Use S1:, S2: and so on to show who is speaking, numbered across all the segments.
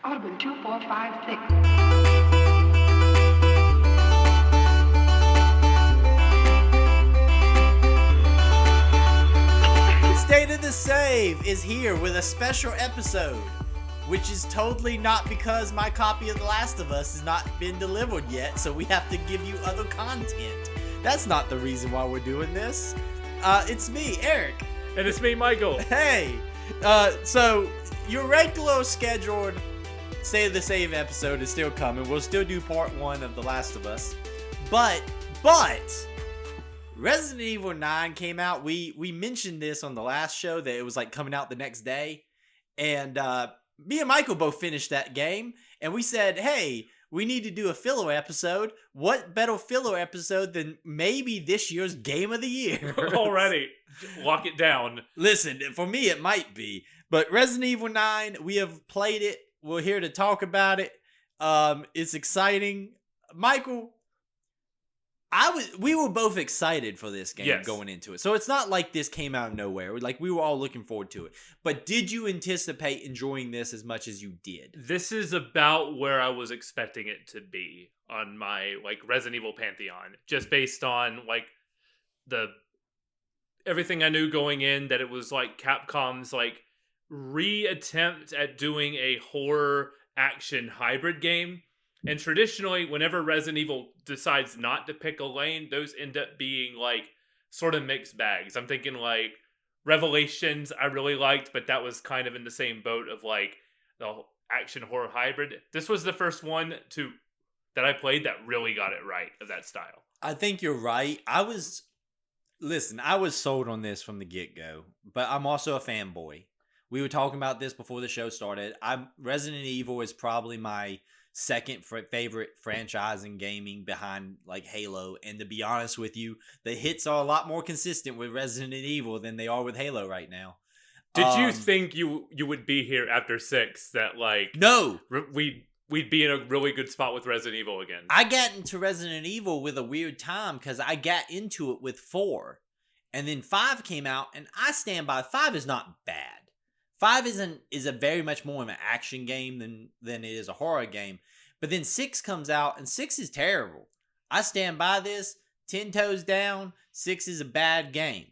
S1: I would have been 2, 4, 5, 6.
S2: State of the Save is here with a special episode, which is totally not because my copy of The Last of Us has not been delivered yet, so we have to give you other content. That's not the reason why we're doing this. It's me, Eric.
S3: And it's me, Michael.
S2: Hey! So, your regular scheduled State of the Save episode is still coming. We'll still do part 1 of The Last of Us. But... Resident Evil 9 came out. We mentioned this on the last show that it was like coming out the next day. And me and Michael both finished that game. And we said, hey, we need to do a filler episode. What better filler episode than maybe this year's Game of the Year?
S3: Already. Lock it down.
S2: Listen, for me it might be. But Resident Evil 9, we have played it. We're here to talk about it. It's exciting. Michael... we were both excited for this game going into it. So it's not like this came out of nowhere. Like, we were all looking forward to it. But did you anticipate enjoying this as much as you did?
S3: This is about where I was expecting it to be on my, like, Resident Evil pantheon. Just based on, like, everything I knew going in, that it was, like, Capcom's, like, re-attempt at doing a horror action hybrid game. And traditionally, whenever Resident Evil decides not to pick a lane, those end up being, like, sort of mixed bags. I'm thinking, like, Revelations I really liked, but that was kind of in the same boat of, like, the action horror hybrid. This was the first one that I played that really got it right of that style.
S2: I think you're right. I was sold on this from the get-go, but I'm also a fanboy. We were talking about this before the show started. Resident Evil is probably my second favorite franchise in gaming behind, like, Halo, and to be honest with you, the hits are a lot more consistent with Resident Evil than they are with Halo right now.
S3: Did you think you would be here after 6? That, like,
S2: no,
S3: we'd be in a really good spot with Resident Evil again?
S2: I got into Resident Evil with a weird time because I got into it with 4, and then 5 came out, and I stand by 5 is not bad. 5 is a very much more of an action game than it is a horror game. But then 6 comes out, and 6 is terrible. I stand by this, 10 toes down, 6 is a bad game.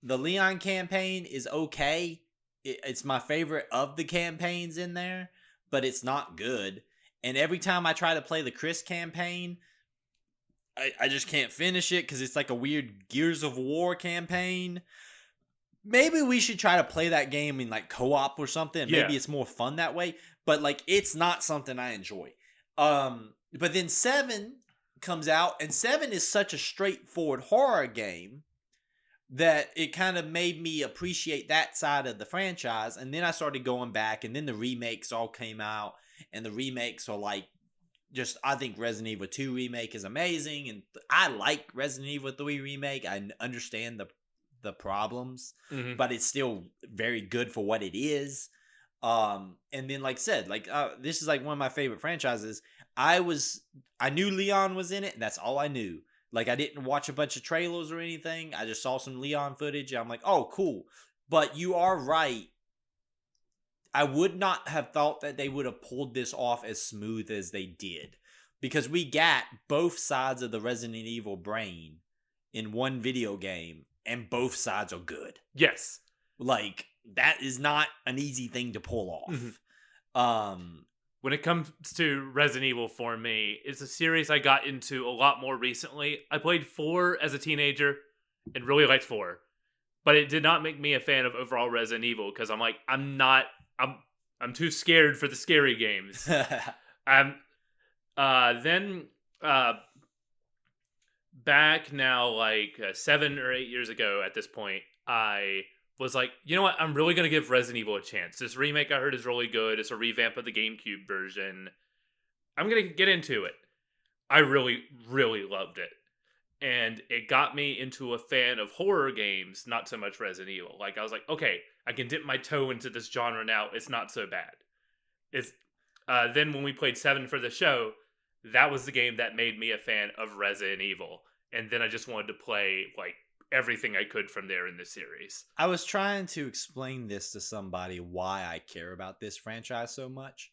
S2: The Leon campaign is okay. It's my favorite of the campaigns in there, but it's not good. And every time I try to play the Chris campaign, I just can't finish it because it's like a weird Gears of War campaign. Maybe we should try to play that game in, like, co-op or something.
S3: Yeah.
S2: Maybe it's more fun that way. But, like, it's not something I enjoy. But then 7 comes out, and 7 is such a straightforward horror game that it kind of made me appreciate that side of the franchise. And then I started going back, and then the remakes all came out, and the remakes are, like, just, I think Resident Evil 2 remake is amazing, and I like Resident Evil 3 remake. I understand the problems, but it's still very good for what it is. And then, like I said, like, this is like one of my favorite franchises. I knew Leon was in it, and that's all I knew. Like, I didn't watch a bunch of trailers or anything. I just saw some Leon footage, and I'm like, oh, cool. But you are right. I would not have thought that they would have pulled this off as smooth as they did, because we got both sides of the Resident Evil brain in one video game, and both sides are good.
S3: Yes.
S2: Like, that is not an easy thing to pull off.
S3: When it comes to Resident Evil for me, it's a series I got into a lot more recently. I played 4 as a teenager and really liked 4. But it did not make me a fan of overall Resident Evil because I'm like, I'm too scared for the scary games. Then back now, like 7 or 8 years ago at this point, I was like, you know what? I'm really going to give Resident Evil a chance. This remake I heard is really good. It's a revamp of the GameCube version. I'm going to get into it. I really, really loved it. And it got me into a fan of horror games, not so much Resident Evil. Like, I was like, okay, I can dip my toe into this genre now. It's not so bad. Then when we played 7 for the show, that was the game that made me a fan of Resident Evil. And then I just wanted to play, like, everything I could from there in the series.
S2: I was trying to explain this to somebody why I care about this franchise so much.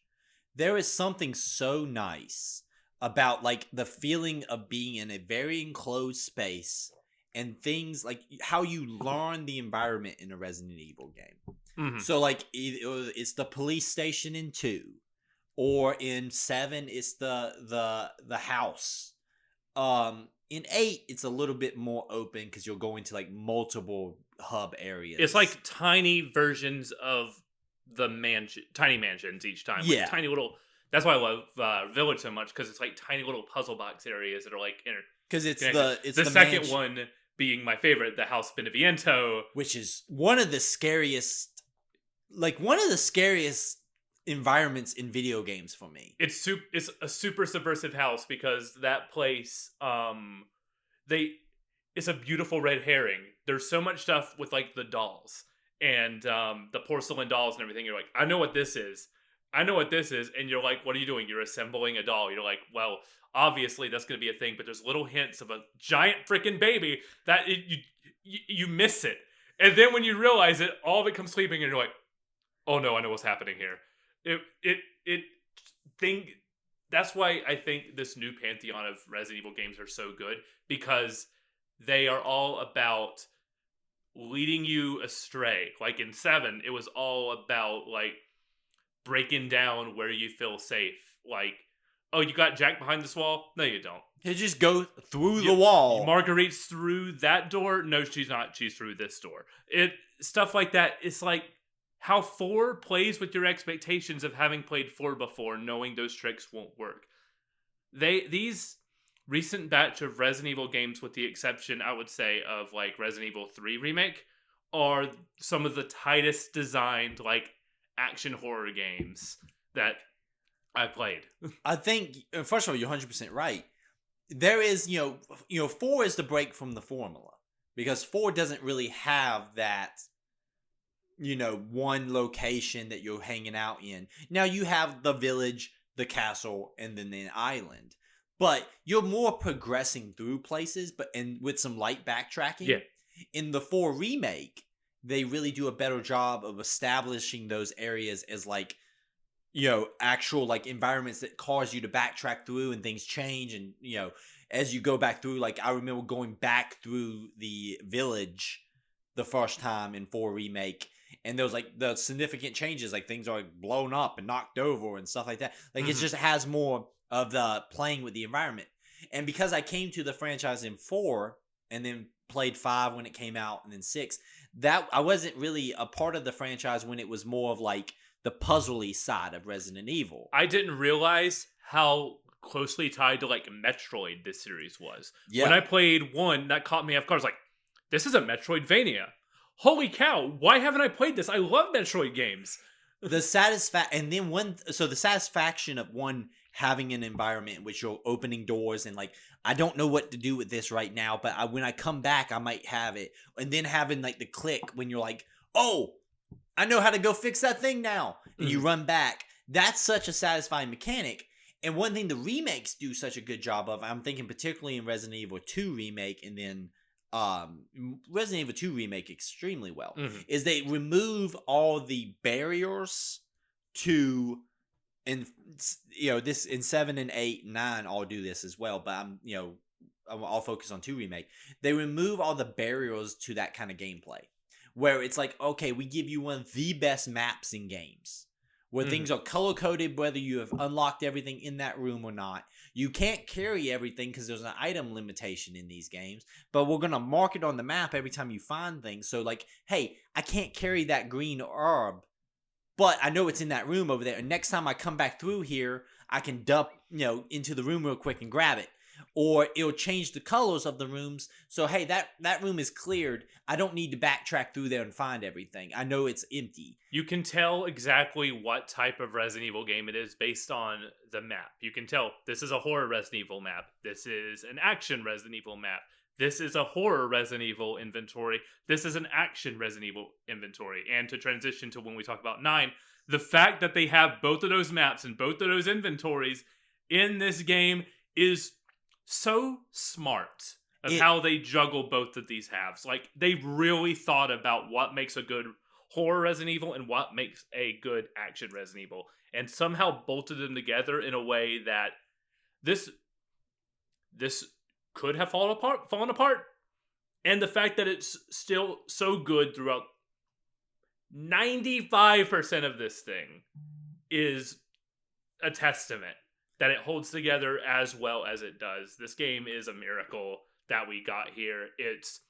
S2: there is something so nice about like the feeling of being in a very enclosed space and things like how you learn the environment in a Resident Evil game.
S3: Mhm.
S2: So like it's the police station in 2, or in 7 it's the house. In 8 it's a little bit more open because you'll go into like multiple hub areas.
S3: It's like tiny versions of the tiny mansions each time.
S2: Yeah.
S3: Like tiny little. That's why I love Village so much, because it's like tiny little puzzle box areas that are like
S2: because it's
S3: connected. The second one being my favorite, the House Beneviento,
S2: which is one of the scariest environments in video games for me.
S3: It's a super subversive house because that place, it's a beautiful red herring. There's so much stuff with like the dolls and the porcelain dolls and everything. You're like, I know what this is. And you're like, what are you doing? You're assembling a doll. You're like, well, obviously that's going to be a thing, but there's little hints of a giant freaking baby that you miss it. And then when you realize it, all of it comes sleeping and you're like, oh no, I know what's happening here. That's why I think this new pantheon of Resident Evil games are so good, because they are all about leading you astray. Like in 7, it was all about like breaking down where you feel safe. Like, oh, you got Jack behind this wall? No, you don't.
S2: You just go through the wall.
S3: Marguerite's through that door? No, she's not. She's through this door. Stuff like that. It's like how 4 plays with your expectations of having played 4 before, knowing those tricks won't work. These recent batch of Resident Evil games, with the exception, I would say, of like Resident Evil 3 Remake, are some of the tightest designed like action horror games that I played.
S2: I think, first of all, you're 100% right. There is, 4 is the break from the formula, because 4 doesn't really have that, one location that you're hanging out in. Now you have the village, the castle, and then the island, but you're more progressing through places, and with some light backtracking.
S3: Yeah.
S2: In the 4 remake, they really do a better job of establishing those areas as like, actual like environments that cause you to backtrack through, and things change. And, as you go back through, like I remember going back through the village the first time in 4 remake, and there was like the significant changes, like things are like blown up and knocked over and stuff like that. Like it just has more of the playing with the environment. And because I came to the franchise in 4 and then played 5 when it came out, and then 6, that I wasn't really a part of the franchise when it was more of like the puzzly side of Resident Evil.
S3: I didn't realize how closely tied to like Metroid this series was.
S2: Yeah.
S3: When I played 1, that caught me off guard. I was like, this is a Metroidvania. Holy cow, why haven't I played this? I love Metroid games.
S2: The satisfaction of 1 having an environment in which you're opening doors and like, I don't know what to do with this right now, but when I come back, I might have it. And then having like the click when you're like, oh, I know how to go fix that thing now. And you run back. That's such a satisfying mechanic. And one thing the remakes do such a good job of, I'm thinking particularly in Resident Evil 2 Remake, and then Resident Evil 2 Remake extremely well, is they remove all the barriers to, and this in 7 and 8 and 9 all do this as well, but I'll focus on 2 Remake. They remove all the barriers to that kind of gameplay, where it's like, okay, we give you one of the best maps in games, where things are color-coded, whether you have unlocked everything in that room or not. You can't carry everything because there's an item limitation in these games, but we're going to mark it on the map every time you find things. So like, hey, I can't carry that green herb, but I know it's in that room over there. And next time I come back through here, I can dump, into the room real quick and grab it. Or it'll change the colors of the rooms. So, hey, that room is cleared. I don't need to backtrack through there and find everything. I know it's empty.
S3: You can tell exactly what type of Resident Evil game it is based on the map. You can tell this is a horror Resident Evil map. This is an action Resident Evil map. This is a horror Resident Evil inventory. This is an action Resident Evil inventory. And to transition to when we talk about 9, the fact that they have both of those maps and both of those inventories in this game is so smart of how they juggle both of these halves. Like, they really thought about what makes a good horror Resident Evil and what makes a good action Resident Evil, and somehow bolted them together in a way that this could have fallen apart. And the fact that it's still so good throughout 95% of this thing is a testament that it holds together as well as it does. This game is a miracle that we got here. It's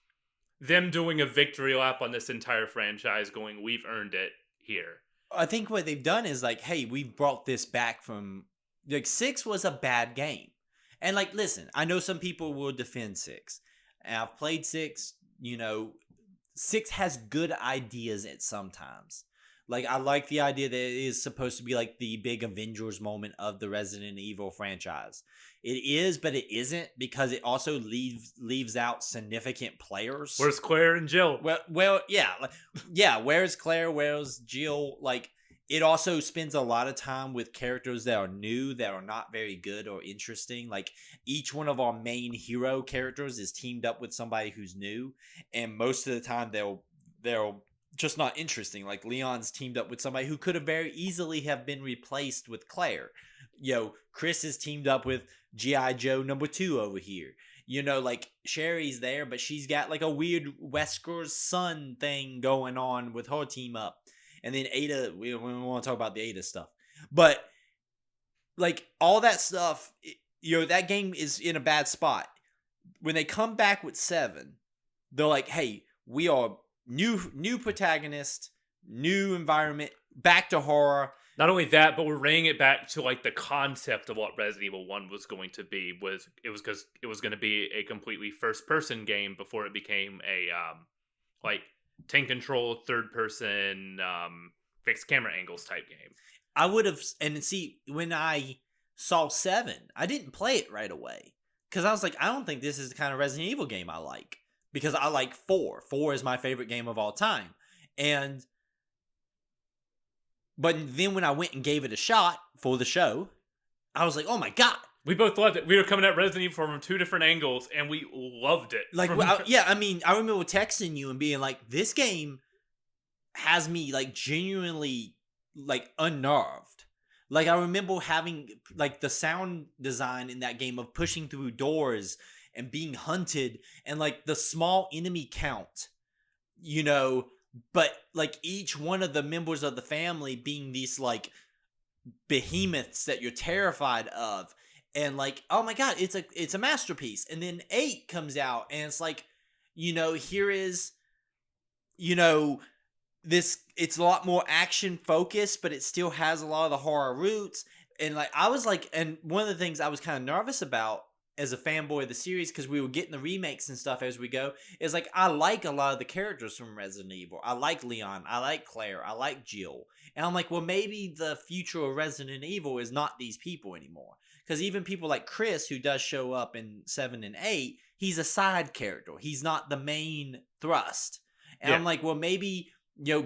S3: them doing a victory lap on this entire franchise, going, we've earned it here.
S2: I think what they've done is like, hey, we brought this back from, like, 6 was a bad game. And like, listen, I know some people will defend 6. And I've played 6, 6 has good ideas at sometimes. Like, I like the idea that it is supposed to be like the big Avengers moment of the Resident Evil franchise. It is, but it isn't, because it also leaves out significant players.
S3: Where's Claire and Jill?
S2: Well, yeah. Where's Claire? Where's Jill? Like, it also spends a lot of time with characters that are new, that are not very good or interesting. Like, each one of our main hero characters is teamed up with somebody who's new, and most of the time they'll just not interesting. Like, Leon's teamed up with somebody who could have very easily have been replaced with Claire. Chris is teamed up with G.I. Joe number 2 over here. Like, Sherry's there, but she's got like a weird Wesker's son thing going on with her team up. And then Ada, we want to talk about the Ada stuff. But, like, all that stuff, that game is in a bad spot. When they come back with 7, they're like, hey, we are new protagonist, new environment, back to horror.
S3: Not only that, but we're bringing it back to like the concept of what Resident Evil 1 was going to be. It was because it was going to be a completely first-person game before it became a tank control, third-person, fixed camera angles type game.
S2: I would have, and see, when I saw 7, I didn't play it right away, because I was like, I don't think this is the kind of Resident Evil game I like, because I like 4. 4 is my favorite game of all time. But then when I went and gave it a shot for the show, I was like, oh my God.
S3: We both loved it. We were coming at Resident Evil from 2 different angles, and we loved it.
S2: Like, I remember texting you and being like, this game has me, like, genuinely, like, unnerved. Like, I remember having, like, the sound design in that game of pushing through doors and being hunted, and, like, the small enemy count, but, like, each one of the members of the family being these, like, behemoths that you're terrified of. And, like, oh my God, it's a masterpiece. And then 8 comes out, and it's like, here is, this, it's a lot more action focused, but it still has a lot of the horror roots. And, like, I was like, and one of the things I was kind of nervous about as a fanboy of the series, because we were getting the remakes and stuff as we go, is like, I like a lot of the characters from Resident Evil. I like Leon, I like Claire, I like Jill. And I'm like, well, maybe the future of Resident Evil is not these people anymore. Because even people like Chris, who does show up in 7 and 8, he's a side character. He's not the main thrust. And I'm like, well, maybe,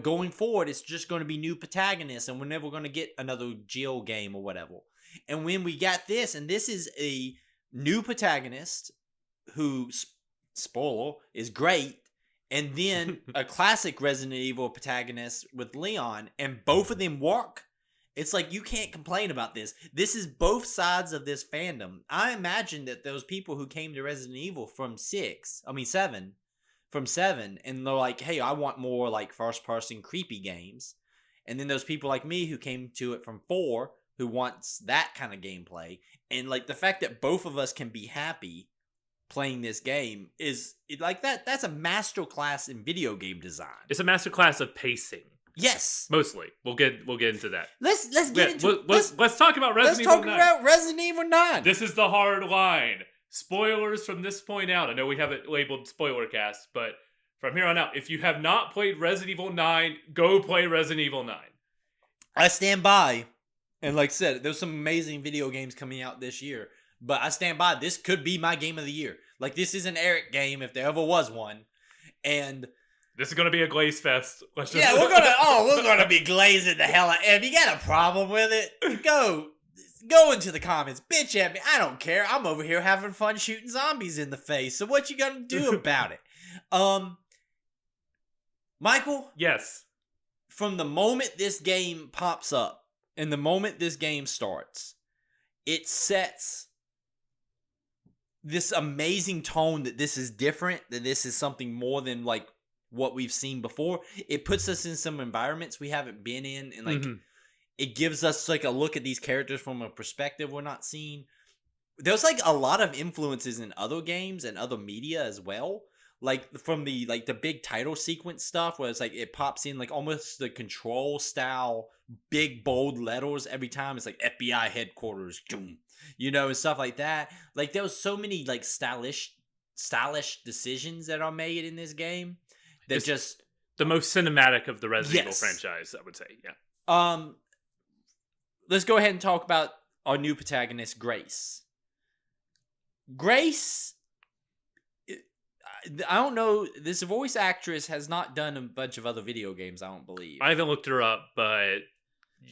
S2: going forward, it's just going to be new protagonists, and we're never going to get another Jill game or whatever. And when we got this, and this is a new protagonist who, spoiler, is great, and then a classic Resident Evil protagonist with Leon, and both of them work. It's like, you can't complain about this. This is both sides of this fandom. I imagine that those people who came to Resident Evil from 7, and they're like, hey, I want more, like, first-person creepy games. And then those people like me who came to it from 4, who wants that kind of gameplay. And, like, the fact that both of us can be happy playing this game is, like, that's a masterclass in video game design. It's
S3: a masterclass of pacing.
S2: Yes,
S3: mostly. We'll get into that.
S2: Let's
S3: talk about Resident Evil 9. Let's talk
S2: about Resident Evil 9.
S3: This is the hard line. Spoilers from this point out. I know we have it labeled Spoilercast, but from here on out, if you have not played Resident Evil 9, go play Resident Evil 9.
S2: I stand by, and like I said, there's some amazing video games coming out this year, but I stand by. This could be my game of the year. Like, this is an Eric game if there ever was one, and
S3: this is gonna be a glaze fest.
S2: We're gonna be glazing the hell out. If you got a problem with it, go into the comments, bitch at me. I don't care. I'm over here having fun shooting zombies in the face. So what you gonna do about it? Michael?
S3: Yes.
S2: from the moment this game pops up and the moment this game starts, it sets this amazing tone that this is different, that this is something more than like what we've seen before. It puts us in some environments we haven't been in, and like it gives us like a look at these characters from a perspective we're not seeing. There's like a lot of influences in other games and other media as well. Like from the big title sequence stuff where it's like it pops in like almost the Control style big bold letters every time. It's like FBI headquarters, and stuff like that. Like there was so many like stylish decisions that are made in this game that
S3: It's
S2: just
S3: the most cinematic of the Resident Evil franchise, I would say. Yeah.
S2: Let's go ahead and talk about our new protagonist, Grace. Grace, I don't know, this voice actress has not done a bunch of other video games, I don't believe.
S3: I haven't looked her up, but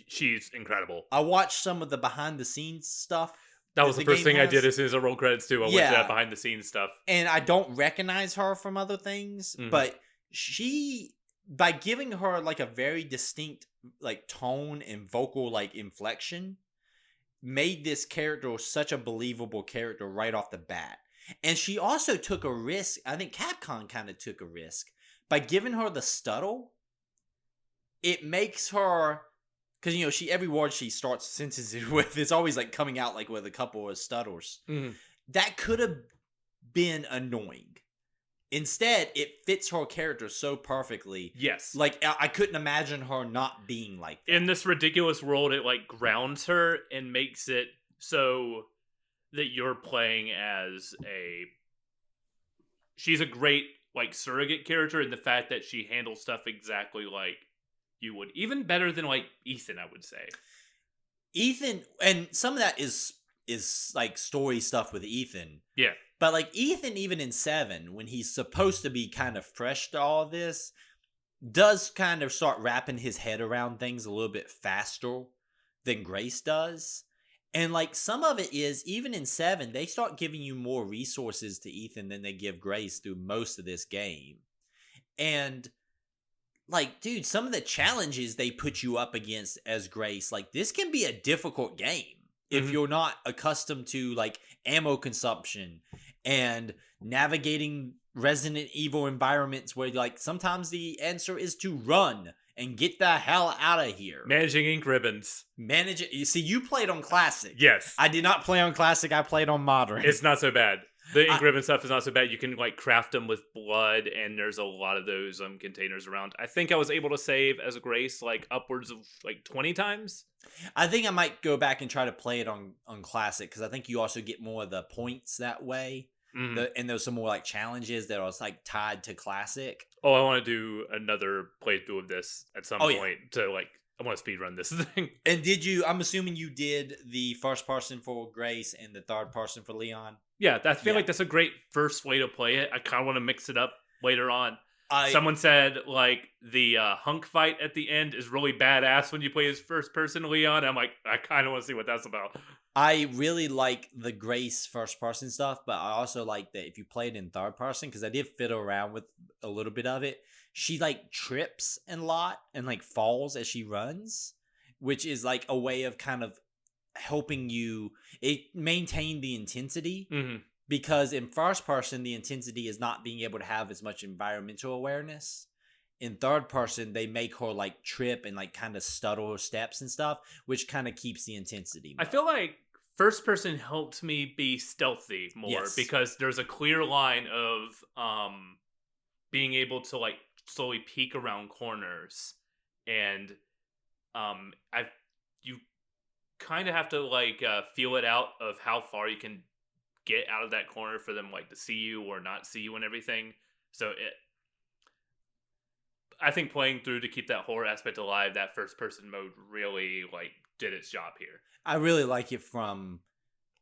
S3: she's incredible.
S2: I watched some of the behind the scenes stuff.
S3: That was the first thing I did as soon as I rolled credits too. I went to that behind the scenes stuff.
S2: And I don't recognize her from other things, but she, by giving her like a very distinct like tone and vocal like inflection, made this character such a believable character right off the bat. And she also took a risk. I think Capcom kind of took a risk by giving her the stutter. It makes her, because she every word she starts sentences with is always like coming out like with a couple of stutters. That could have been annoying. Instead, it fits her character so perfectly.
S3: Yes.
S2: Like, I couldn't imagine her not being like that.
S3: In this ridiculous world, it like grounds her and makes it so that you're playing as she's a great like surrogate character in the fact that she handles stuff exactly like you would. Even better than like Ethan, I would say.
S2: Ethan, and some of that is like story stuff with Ethan.
S3: Yeah.
S2: But like Ethan, even in 7, when he's supposed to be kind of fresh to all this, does kind of start wrapping his head around things a little bit faster than Grace does. And like some of it is, even in 7, they start giving you more resources to Ethan than they give Grace through most of this game. And like, dude, some of the challenges they put you up against as Grace, like this can be a difficult game if you're not accustomed to like ammo consumption and navigating Resident Evil environments where like sometimes the answer is to run and get the hell out of here.
S3: Managing ink ribbons.
S2: Manage it. You see, you played on Classic.
S3: Yes.
S2: I did not play on Classic. I played on Modern.
S3: It's not so bad. The ink ribbon stuff is not so bad. You can like craft them with blood, and there's a lot of those containers around. I think I was able to save as a Grace like upwards of like 20 times.
S2: I think I might go back and try to play it on Classic because I think you also get more of the points that way. And there's some more like challenges that are like tied to Classic.
S3: Oh, I want to do another playthrough of this at some point to like, I want to speedrun this thing.
S2: And I'm assuming you did the first person for Grace and the third person for Leon?
S3: Yeah, I feel like that's a great first way to play it. I kind of want to mix it up later on. Someone said like the hunk fight at the end is really badass when you play as first person Leon. I'm like, I kind of want to see what that's about.
S2: I really like the Grace first person stuff, but I also like that if you play it in third person, because I did fiddle around with a little bit of it. She like trips a lot and like falls as she runs, which is like a way of kind of helping you maintain the intensity. Because in first person, the intensity is not being able to have as much environmental awareness. In third person, they make her like trip and like kind of stutter steps and stuff, which kind of keeps the intensity more.
S3: I feel like first person helped me be stealthy more because there's a clear line of being able to like slowly peek around corners, and you kind of have to like feel it out of how far you can get out of that corner for them like to see you or not see you and everything. So I think playing through to keep that horror aspect alive, that first person mode really like did its job here.
S2: I really like it from,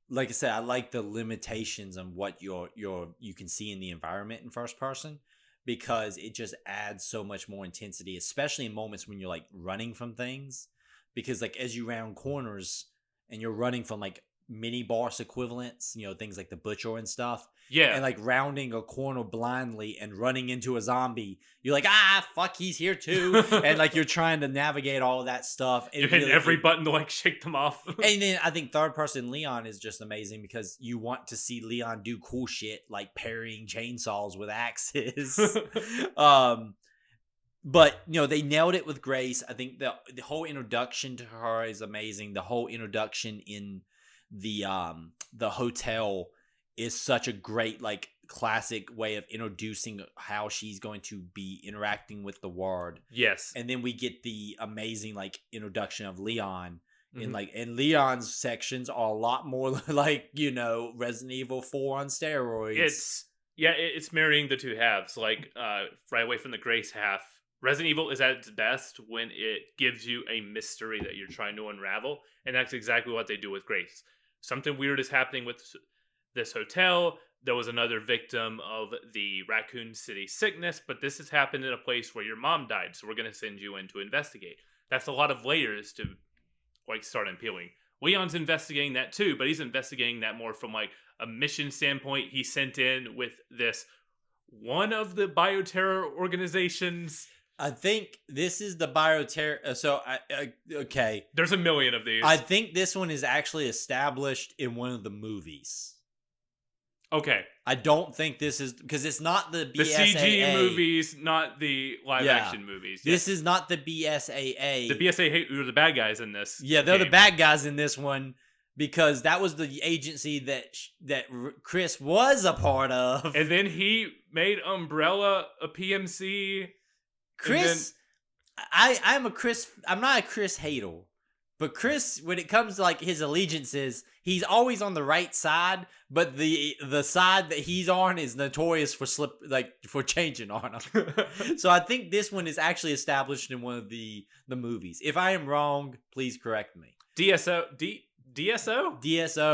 S2: like I said, I like the limitations on what you can see in the environment in first person, because it just adds so much more intensity, especially in moments when you're like running from things, because like as you round corners and you're running from like mini boss equivalents, things like the butcher and stuff.
S3: Yeah.
S2: And like rounding a corner blindly and running into a zombie. You're like, fuck, he's here too. And like you're trying to navigate all of that stuff. And
S3: you're hitting every button to like shake them off.
S2: And then I think third person Leon is just amazing because you want to see Leon do cool shit like parrying chainsaws with axes. But they nailed it with Grace. I think the whole introduction to her is amazing. The whole introduction in the hotel is such a great like classic way of introducing how she's going to be interacting with the ward.
S3: Yes.
S2: And then we get the amazing like introduction of Leon. And Leon's sections are a lot more like, Resident Evil 4 on steroids.
S3: It's marrying the two halves. Like right away from the Grace half, Resident Evil is at its best when it gives you a mystery that you're trying to unravel, and that's exactly what they do with Grace. Something weird is happening with this hotel. There was another victim of the Raccoon City sickness, but this has happened in a place where your mom died, so we're going to send you in to investigate. That's a lot of layers to like start unpeeling. Leon's investigating that too, but he's investigating that more from like a mission standpoint. He sent in with this one of the bioterror organizations.
S2: I think this is the bioterror. So, okay.
S3: There's a million of these.
S2: I think this one is actually established in one of the movies.
S3: Okay.
S2: I don't think this is, because it's not the BSAA.
S3: The CG movies, not the live-action movies.
S2: This is not the BSAA.
S3: The BSAA are the bad guys in this.
S2: Yeah, they're the bad guys in this one, because that was the agency that Chris was a part of.
S3: And then he made Umbrella a PMC.
S2: Chris, I'm not a Chris hater, but Chris, when it comes to like his allegiances, he's always on the right side, but the side that he's on is notorious for changing on him. So I think this one is actually established in one of the movies. If I am wrong, please correct me. DSO,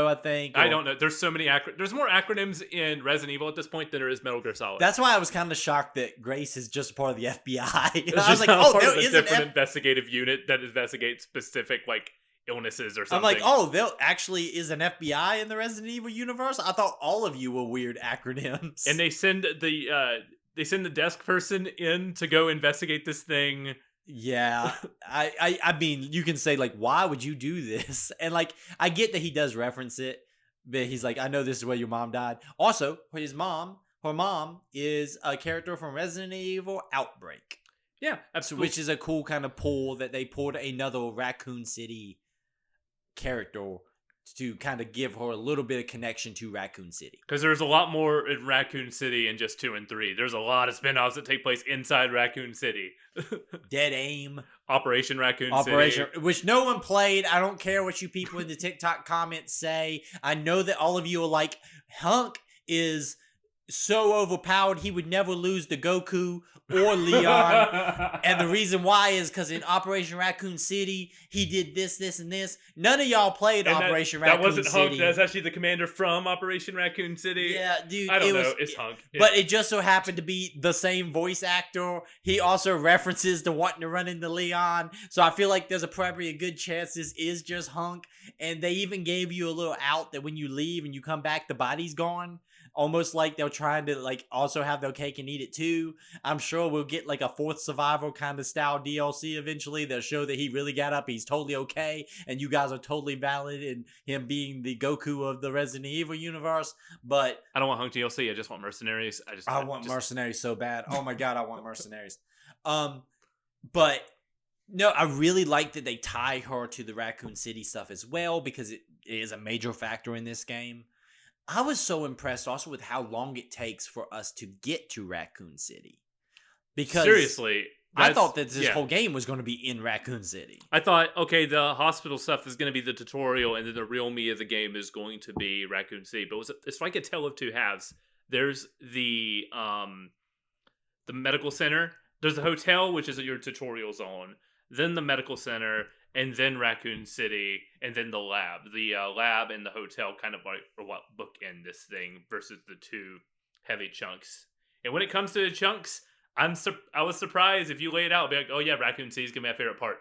S2: I think.
S3: I don't know. There's so many there's more acronyms in Resident Evil at this point than there is Metal Gear Solid.
S2: That's why I was kind of shocked that Grace is just part of the FBI.
S3: I was like, oh, there is a different investigative unit that investigates specific like illnesses or something.
S2: I'm like, oh, there actually is an FBI in the Resident Evil universe? I thought all of you were weird acronyms.
S3: And they send the desk person in to go investigate this thing.
S2: Yeah, I mean, you can say like, why would you do this? And like, I get that he does reference it, but he's like, I know this is where your mom died. Also, her mom is a character from Resident Evil Outbreak.
S3: Yeah, absolutely.
S2: Which is a cool kind of pull that they pulled another Raccoon City character to kind of give her a little bit of connection to Raccoon City.
S3: Because there's a lot more in Raccoon City in just 2 and 3. There's a lot of spin-offs that take place inside Raccoon City.
S2: Dead Aim.
S3: Operation Raccoon City.
S2: Which no one played. I don't care what you people in the TikTok comments say. I know that all of you are like, Hunk is so overpowered he would never lose to Goku or Leon. And the reason why is because in Operation Raccoon City, he did this, and this. None of y'all played Operation Raccoon City. That wasn't
S3: Hunk. That's actually the commander from Operation Raccoon City.
S2: Yeah, dude.
S3: I don't know. It's Hunk.
S2: But it just so happened to be the same voice actor. He also references to wanting to run into Leon. So I feel like there's probably a good chance this is just Hunk. And they even gave you a little out that when you leave and you come back, the body's gone. Almost like they're trying to like also have their cake and eat it too. I'm sure we'll get like a fourth survival kind of style DLC eventually that'll show that he really got up. He's totally okay. And you guys are totally valid in him being the Goku of the Resident Evil universe. But
S3: I don't want Hunk DLC. I just want Mercenaries.
S2: I want Mercenaries so bad. Oh my God, I want Mercenaries. But no, I really like that they tie her to the Raccoon City stuff as well because it is a major factor in this game. I was so impressed also with how long it takes for us to get to Raccoon City. Because
S3: seriously,
S2: I thought that this whole game was going to be in Raccoon City.
S3: I thought, okay, the hospital stuff is going to be the tutorial, and then the real meat of the game is going to be Raccoon City. But it's like a tale of two halves. There's the medical center. There's the hotel, which is your tutorial zone. Then the medical center. And then Raccoon City, and then the lab. The lab and the hotel kind of like are what bookend this thing versus the two heavy chunks. And when it comes to the chunks, I was surprised if you lay it out, be like, oh yeah, Raccoon City is gonna be my favorite part.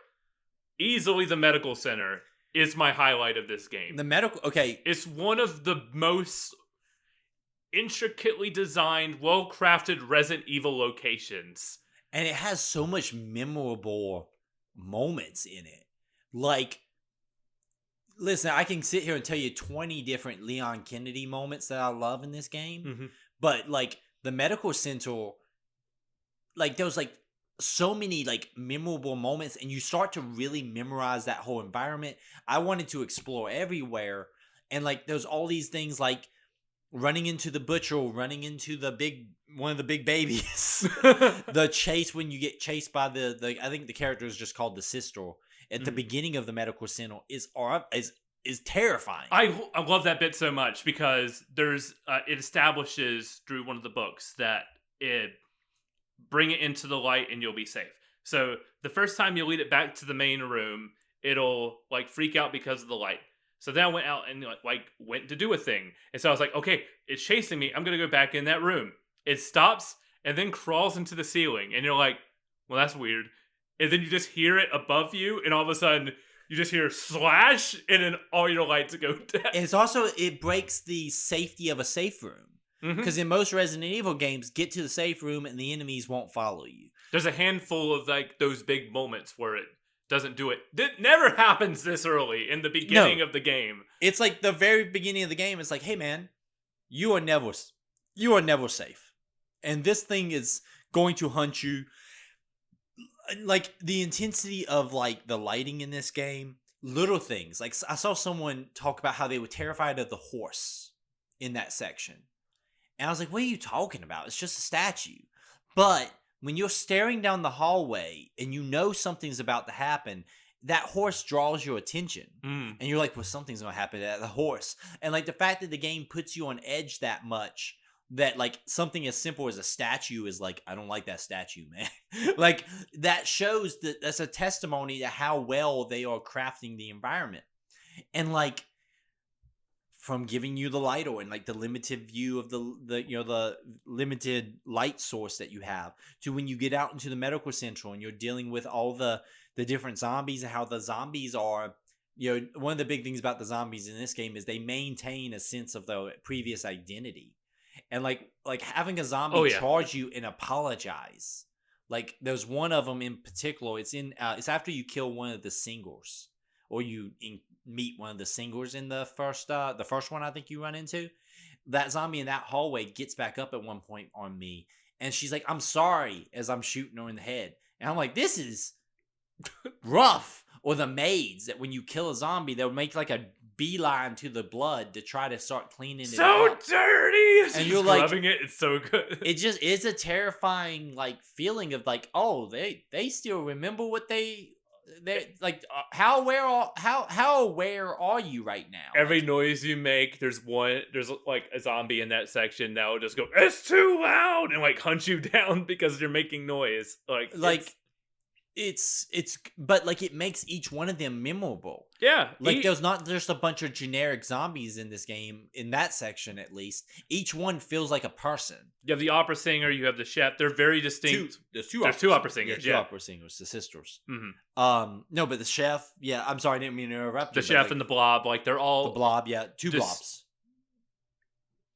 S3: Easily the medical center is my highlight of this game.
S2: The medical, okay.
S3: It's one of the most intricately designed, well-crafted Resident Evil locations.
S2: And it has so much memorable moments in it. Like, listen, I can sit here and tell you 20 different Leon Kennedy moments that I love in this game.
S3: Mm-hmm.
S2: But, like, the medical center, like, there was, like, so many, like, memorable moments. And you start to really memorize that whole environment. I wanted to explore everywhere. And, like, there's all these things, like, running into the butcher, running into one of the big babies. The chase when you get chased by the I think the character is just called the sister at the beginning of the medical center is terrifying.
S3: I love that bit so much because there's it establishes through one of the books that bring it into the light and you'll be safe. So the first time you lead it back to the main room, it'll like freak out because of the light. So then I went out and like went to do a thing. And so I was like, okay, it's chasing me. I'm going to go back in that room. It stops and then crawls into the ceiling. And you're like, well, that's weird. And then you just hear it above you. And all of a sudden you just hear slash and then all your lights go down.
S2: And it's also, it breaks the safety of a safe room. Because in most Resident Evil games, get to the safe room and the enemies won't follow you.
S3: There's a handful of like those big moments where it doesn't do it. It never happens this early in the beginning of the game.
S2: It's like the very beginning of the game. It's like, hey man, you are never safe, and this thing is going to hunt you. Like the intensity of like the lighting in this game, little things. Like I saw someone talk about how they were terrified of the horse in that section, and I was like, what are you talking about? It's just a statue, but when you're staring down the hallway and you know something's about to happen, that horse draws your attention. And you're like, well, something's going to happen to the horse. And like the fact that the game puts you on edge that much, that like something as simple as a statue is like, I don't like that statue, man. Like that shows that that's a testimony to how well they are crafting the environment. And like, from giving you the light or and like the limited view of the limited light source that you have to when you get out into the medical center and you're dealing with all the different zombies and how the zombies are, one of the big things about the zombies in this game is they maintain a sense of the previous identity. And like having a zombie charge you and apologize. Like there's one of them in particular, it's after you kill one of the singers or you meet one of the singers in the first one I think you run into. That zombie in that hallway gets back up at one point on me and she's like, I'm sorry, as I'm shooting her in the head. And I'm like, this is rough. Or the maids that when you kill a zombie, they'll make like a beeline to the blood to try to start cleaning it up.
S3: So dirty!
S2: And you're like,
S3: loving it. It's so good.
S2: It just is a terrifying like feeling of like, oh, they still remember what they're like. How aware are you right now?
S3: Every noise you make, there's like a zombie in that section that will just go, it's too loud, and like hunt you down because you're making noise.
S2: But like it makes each one of them memorable.
S3: Yeah.
S2: Like there's not just a bunch of generic zombies in this game, in that section at least. Each one feels like a person.
S3: You have the opera singer, you have the chef. They're very distinct.
S2: There's two
S3: opera singers.
S2: Two opera singers, the sisters. Mm-hmm. No, but the chef, I'm sorry, I didn't mean to interrupt you.
S3: The chef and the blob, like they're all
S2: the blob, two blobs.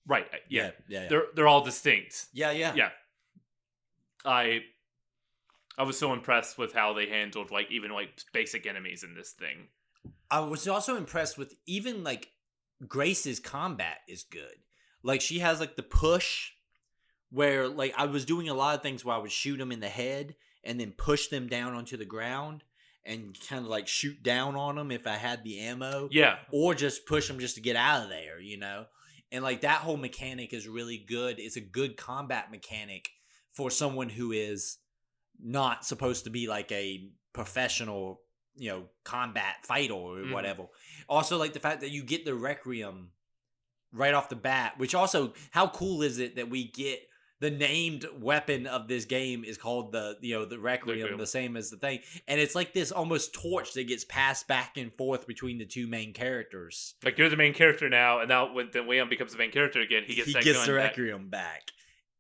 S3: Right. Yeah.
S2: Yeah.
S3: They're all distinct.
S2: Yeah.
S3: I was so impressed with how they handled like even like basic enemies in this thing.
S2: I was also impressed with even like Grace's combat is good. Like she has like the push where like I was doing a lot of things where I would shoot them in the head and then push them down onto the ground and kind of like shoot down on them if I had the ammo.
S3: Yeah.
S2: Or just push them just to get out of there, And like that whole mechanic is really good. It's a good combat mechanic for someone who is not supposed to be like a professional, combat fighter or whatever. Also, like the fact that you get the Requiem right off the bat, which also, how cool is it that we get the named weapon of this game is called the Requiem, the same as the thing. And it's like this almost torch that gets passed back and forth between the two main characters.
S3: Like you're the main character now, and now when Liam becomes the main character again, he gets
S2: the Requiem back.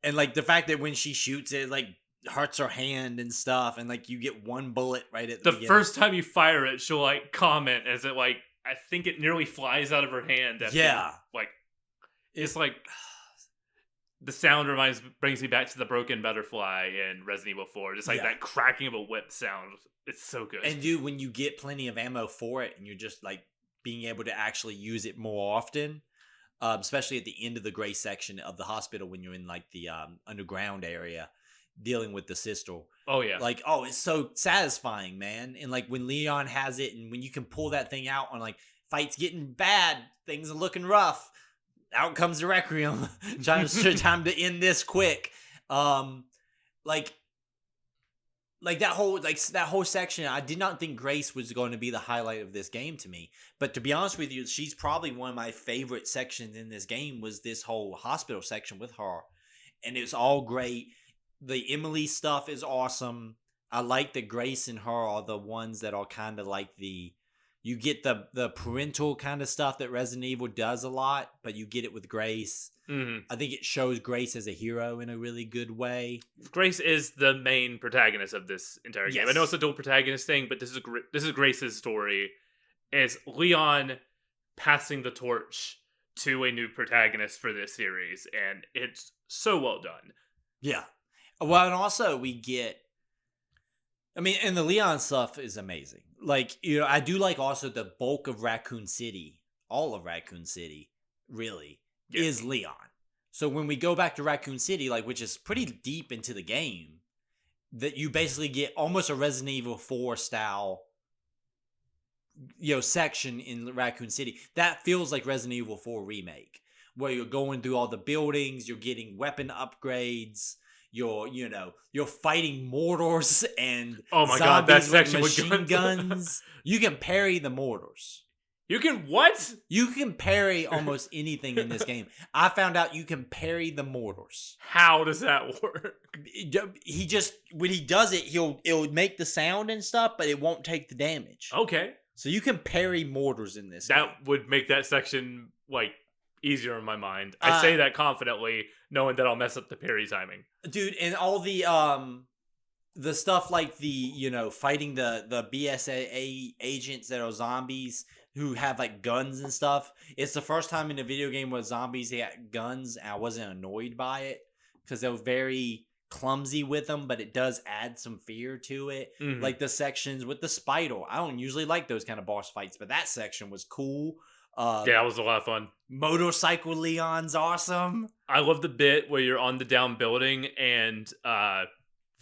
S2: And like the fact that when she shoots it, like hurts her hand and stuff, and like you get one bullet right at the beginning.
S3: First time you fire it, she'll like comment as it like I think it nearly flies out of her hand. After, like it's like the sound brings me back to the broken butterfly in Resident Evil 4. Just like that cracking of a whip sound. It's so good.
S2: And dude, when you get plenty of ammo for it, and you're just like being able to actually use it more often, especially at the end of the gray section of the hospital when you're in like the underground area dealing with the sister.
S3: Oh yeah.
S2: Like, oh, it's so satisfying, man. And like when Leon has it and when you can pull that thing out on like fights getting bad, things are looking rough. Out comes the Requiem. Time to end this quick. Like that whole section, I did not think Grace was going to be the highlight of this game to me. But to be honest with you, she's probably one of my favorite sections in this game was this whole hospital section with her. And it's all great. The Emily stuff is awesome. I like that Grace and her are the ones that are kind of like you get the parental kind of stuff that Resident Evil does a lot, but you get it with Grace.
S3: Mm-hmm.
S2: I think it shows Grace as a hero in a really good way.
S3: Grace is the main protagonist of this entire game. I know it's a dual protagonist thing, but this is Grace's story. It's Leon passing the torch to a new protagonist for this series, and it's so well done.
S2: Yeah. Well, and also we get, I mean, and the Leon stuff is amazing. Like, you know, I do like also the bulk of Raccoon City, all of Raccoon City, really, is Leon. So when we go back to Raccoon City, like, which is pretty deep into the game, that you basically get almost a Resident Evil 4 style, you know, section in Raccoon City. That feels like Resident Evil 4 remake, where you're going through all the buildings, you're getting weapon upgrades. You're fighting mortars and
S3: oh my god, that section
S2: with machine guns. You can parry the mortars.
S3: You can what?
S2: You can parry almost anything in this game. I found out you can parry the mortars.
S3: How does that work?
S2: He just when he does it, it'll make the sound and stuff, but it won't take the damage.
S3: Okay,
S2: so you can parry mortars in this.
S3: That
S2: game.
S3: would make that section like easier in my mind. I say that confidently, knowing that I'll mess up the parry timing.
S2: Dude, and all the stuff like the, you know, fighting the BSAA agents that are zombies who have like guns and stuff. It's the first time in a video game where zombies had guns and I wasn't annoyed by it because they were very clumsy with them, but it does add some fear to it. Mm-hmm. Like the sections with the spider. I don't usually like those kind of boss fights, but that section was cool.
S3: Yeah, it was a lot of fun.
S2: Motorcycle Leon's awesome.
S3: I love the bit where you're on the down building and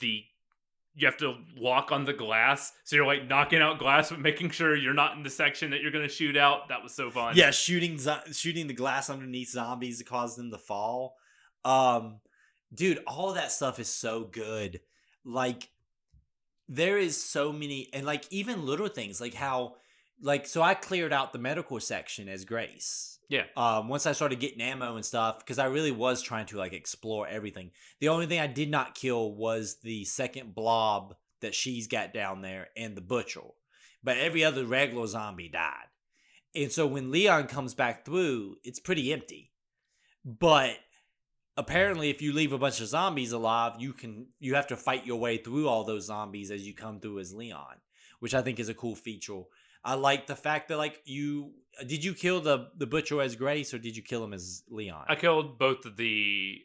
S3: you have to walk on the glass. So you're like knocking out glass, but making sure you're not in the section that you're going to shoot out. That was so fun.
S2: Yeah, shooting the glass underneath zombies to cause them to fall. Dude, all of that stuff is so good. Like, there is so many, and like even little things like how, like, so I cleared out the medical section as Grace.
S3: Yeah.
S2: Once I started getting ammo and stuff, because I really was trying to like explore everything. The only thing I did not kill was the second blob that she's got down there and the butcher. But every other regular zombie died. And so when Leon comes back through, it's pretty empty. But apparently if you leave a bunch of zombies alive, you have to fight your way through all those zombies as you come through as Leon, which I think is a cool feature. I like the fact that like did you kill the butcher as Grace or did you kill him as Leon?
S3: I killed both of the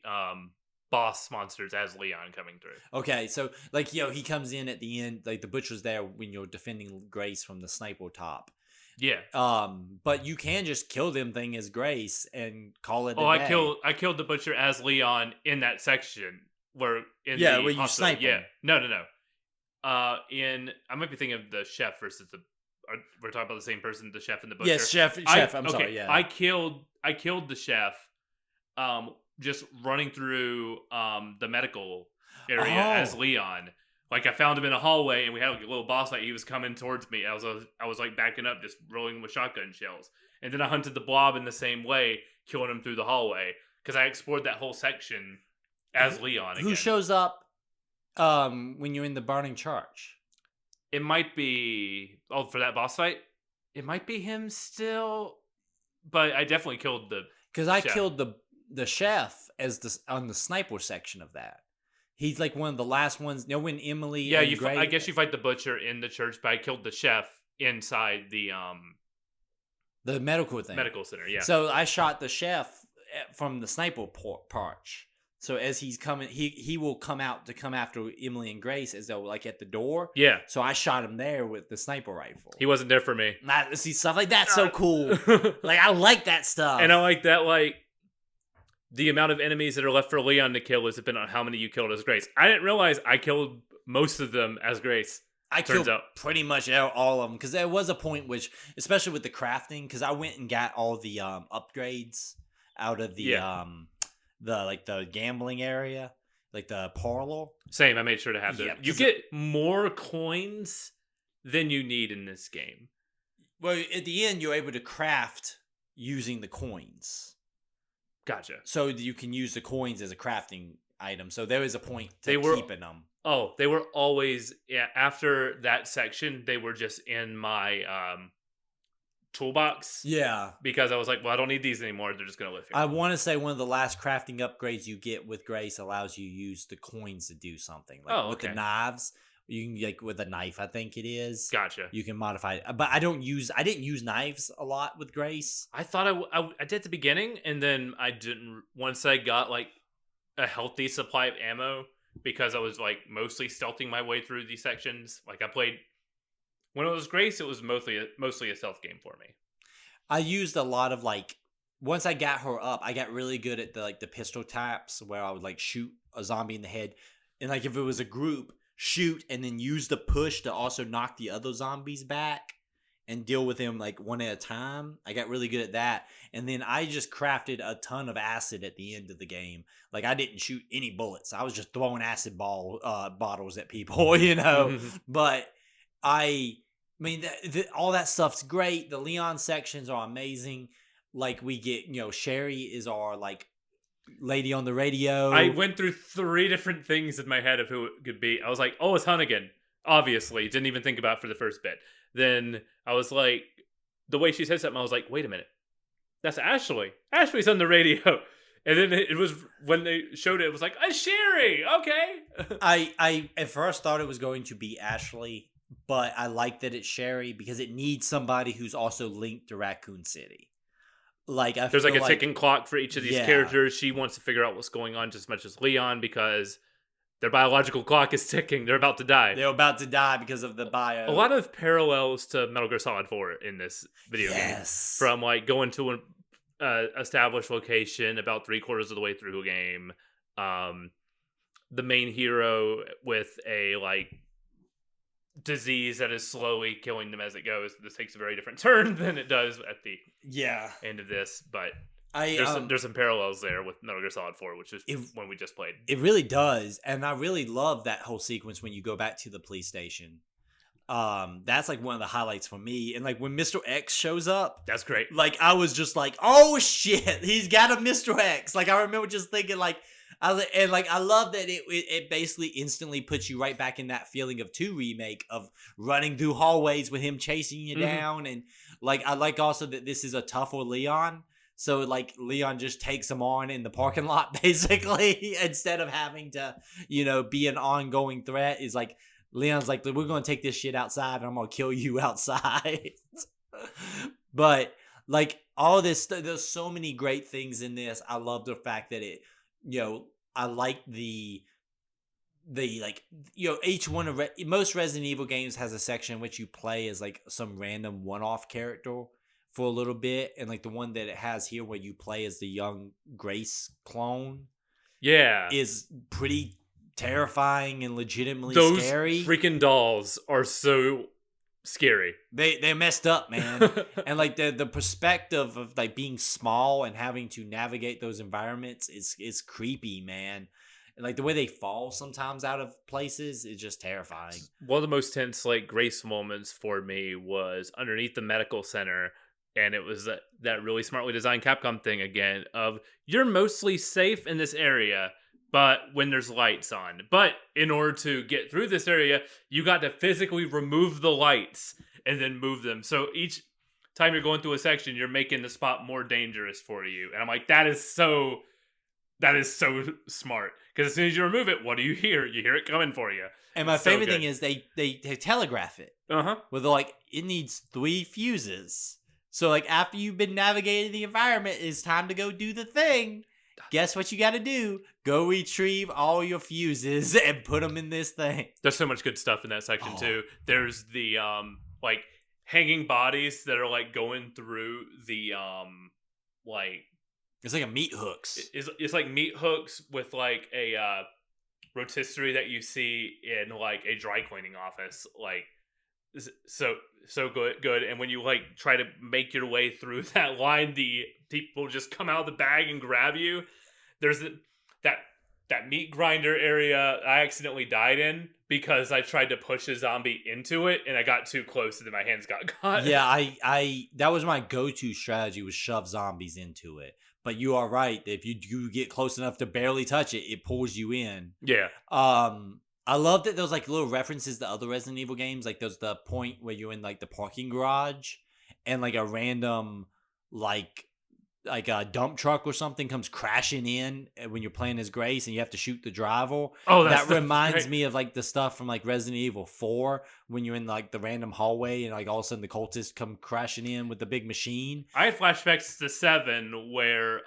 S3: boss monsters as Leon coming through.
S2: Okay, so like, you know, he comes in at the end, like the butcher's there when you're defending Grace from the sniper top.
S3: Yeah.
S2: But you can just kill them thing as Grace and call it.
S3: I killed the butcher as Leon in that section where
S2: where you snipe him.
S3: No. I might be thinking of the chef versus we're talking about the same person, the chef and the butcher.
S2: Yes, chef. I'm sorry. Yeah,
S3: I killed the chef, just running through the medical area as Leon. Like I found him in a hallway, and we had like a little boss fight. He was coming towards me. I was like backing up, just rolling with shotgun shells. And then I hunted the blob in the same way, killing him through the hallway because I explored that whole section as Leon. Again.
S2: Who shows up when you're in the burning church?
S3: It might be for that boss fight. It might be him still, but I definitely killed the.
S2: Because I killed the chef on the sniper section of that. He's like one of the last ones. You know when Emily?
S3: Yeah, I guess you fight the butcher in the church, but I killed the chef inside the
S2: The medical thing.
S3: Medical center, yeah.
S2: So I shot the chef from the sniper perch. So as he's coming, he will come after Emily and Grace as though like at the door.
S3: Yeah.
S2: So I shot him there with the sniper rifle.
S3: He wasn't there for me.
S2: See, stuff like that's so cool. Like I like that stuff.
S3: And I like that, like, the amount of enemies that are left for Leon to kill is dependent on how many you killed as Grace. I didn't realize I killed most of them as Grace.
S2: I killed pretty much all of them because there was a point which, especially with the crafting, because I went and got all the upgrades out of the the gambling area, like the parlor.
S3: Same, I made sure to have that.
S2: Yeah,
S3: you get more coins than you need in this game.
S2: Well, at the end, you're able to craft using the coins.
S3: Gotcha.
S2: So you can use the coins as a crafting item. So there is a point to keeping them.
S3: Oh, they were always, after that section, they were just in my toolbox.
S2: Yeah.
S3: Because I was like, well, I don't need these anymore. They're just going to live here.
S2: I want to say one of the last crafting upgrades you get with Grace allows you to use the coins to do something. Like with the knives, you can, like with a knife, I think it is.
S3: Gotcha.
S2: You can modify it. But I didn't use knives a lot with Grace.
S3: I thought I did at the beginning, and then I didn't, once I got like a healthy supply of ammo, because I was like mostly stealthing my way through these sections. Like I played, when it was Grace, it was mostly a stealth game for me.
S2: I used a lot of like, once I got her up, I got really good at the pistol taps where I would like shoot a zombie in the head. And like if it was a group, shoot and then use the push to also knock the other zombies back and deal with them like one at a time. I got really good at that. And then I just crafted a ton of acid at the end of the game. Like I didn't shoot any bullets. I was just throwing acid bottles at people, you know. But I mean, all that stuff's great. The Leon sections are amazing. Like we get, Sherry is our like lady on the radio.
S3: I went through 3 different things in my head of who it could be. I was like, oh, it's Hunnigan. Obviously. Didn't even think about it for the first bit. Then I was like, the way she said something, I was like, wait a minute. That's Ashley. Ashley's on the radio. And then it was, when they showed it, it was like, Sherry. Okay.
S2: I at first thought it was going to be Ashley, but I like that it's Sherry because it needs somebody who's also linked to Raccoon City. Like
S3: there's like a ticking clock for each of these characters. She wants to figure out what's going on just as much as Leon because their biological clock is ticking. They're about to die.
S2: They're about to die because of the bio.
S3: A lot of parallels to Metal Gear Solid 4 in this video game. From like going to an established location about 3/4 of the way through a game. The main hero with a like disease that is slowly killing them as it goes. This takes a very different turn than it does at the end of this, but there's some parallels there with Metal Gear Solid 4, which is when we just played.
S2: It really does, and I really love that whole sequence when you go back to the police station. That's like one of the highlights for me, and like when Mr. X shows up,
S3: that's great. Like
S2: I was just like, oh shit, he's got a Mr. X. Like I remember just thinking like, I love that it basically instantly puts you right back in that feeling of 2 remake of running through hallways with him chasing you down, and like I like also that this is a tougher Leon. So like Leon just takes him on in the parking lot basically instead of having to, be an ongoing threat. Is like Leon's like, we're going to take this shit outside and I'm going to kill you outside. But like all this, there's so many great things in this. I love the fact that it, I like the like, each one of most Resident Evil games has a section in which you play as like some random one-off character for a little bit, and like the one that it has here where you play as the young Grace clone is pretty terrifying and legitimately scary.
S3: Those freaking dolls are so scary.
S2: They're messed up, man. And like the perspective of like being small and having to navigate those environments is creepy, man. And like the way they fall sometimes out of places is just terrifying.
S3: One of the most tense like Grace moments for me was underneath the medical center. And it was that really smartly designed Capcom thing again of you're mostly safe in this area, but when there's lights on. But in order to get through this area, you got to physically remove the lights and then move them. So each time you're going through a section, you're making the spot more dangerous for you. And I'm like, that is so smart. Because as soon as you remove it, what do you hear? You hear it coming for you.
S2: And my favorite thing is they telegraph it.
S3: Where
S2: they're like, it needs 3 fuses. So, like, after you've been navigating the environment, it's time to go do the thing. Guess what you got to do? Go retrieve all your fuses and put them in this thing.
S3: There's so much good stuff in that section, too. There's the, like, hanging bodies that are, like, going through the, like...
S2: It's like a meat hooks.
S3: It's like meat hooks with, like, a rotisserie that you see in, like, a dry cleaning office. Like, so good. And when you, like, try to make your way through that line, the people just come out of the bag and grab you. There's that meat grinder area I accidentally died in because I tried to push a zombie into it and I got too close and then my hands got caught.
S2: Yeah, I that was my go-to strategy, was shove zombies into it. But you are right. If you do get close enough to barely touch it, it pulls you in.
S3: Yeah.
S2: I love that those like little references to other Resident Evil games. Like there's the point where you're in like the parking garage and like a random like a dump truck or something comes crashing in when you're playing as Grace and you have to shoot the driver.
S3: Oh,
S2: that reminds me of like the stuff from like Resident Evil 4 when you're in like the random hallway and like all of a sudden the cultists come crashing in with the big machine.
S3: I had flashbacks to 7 where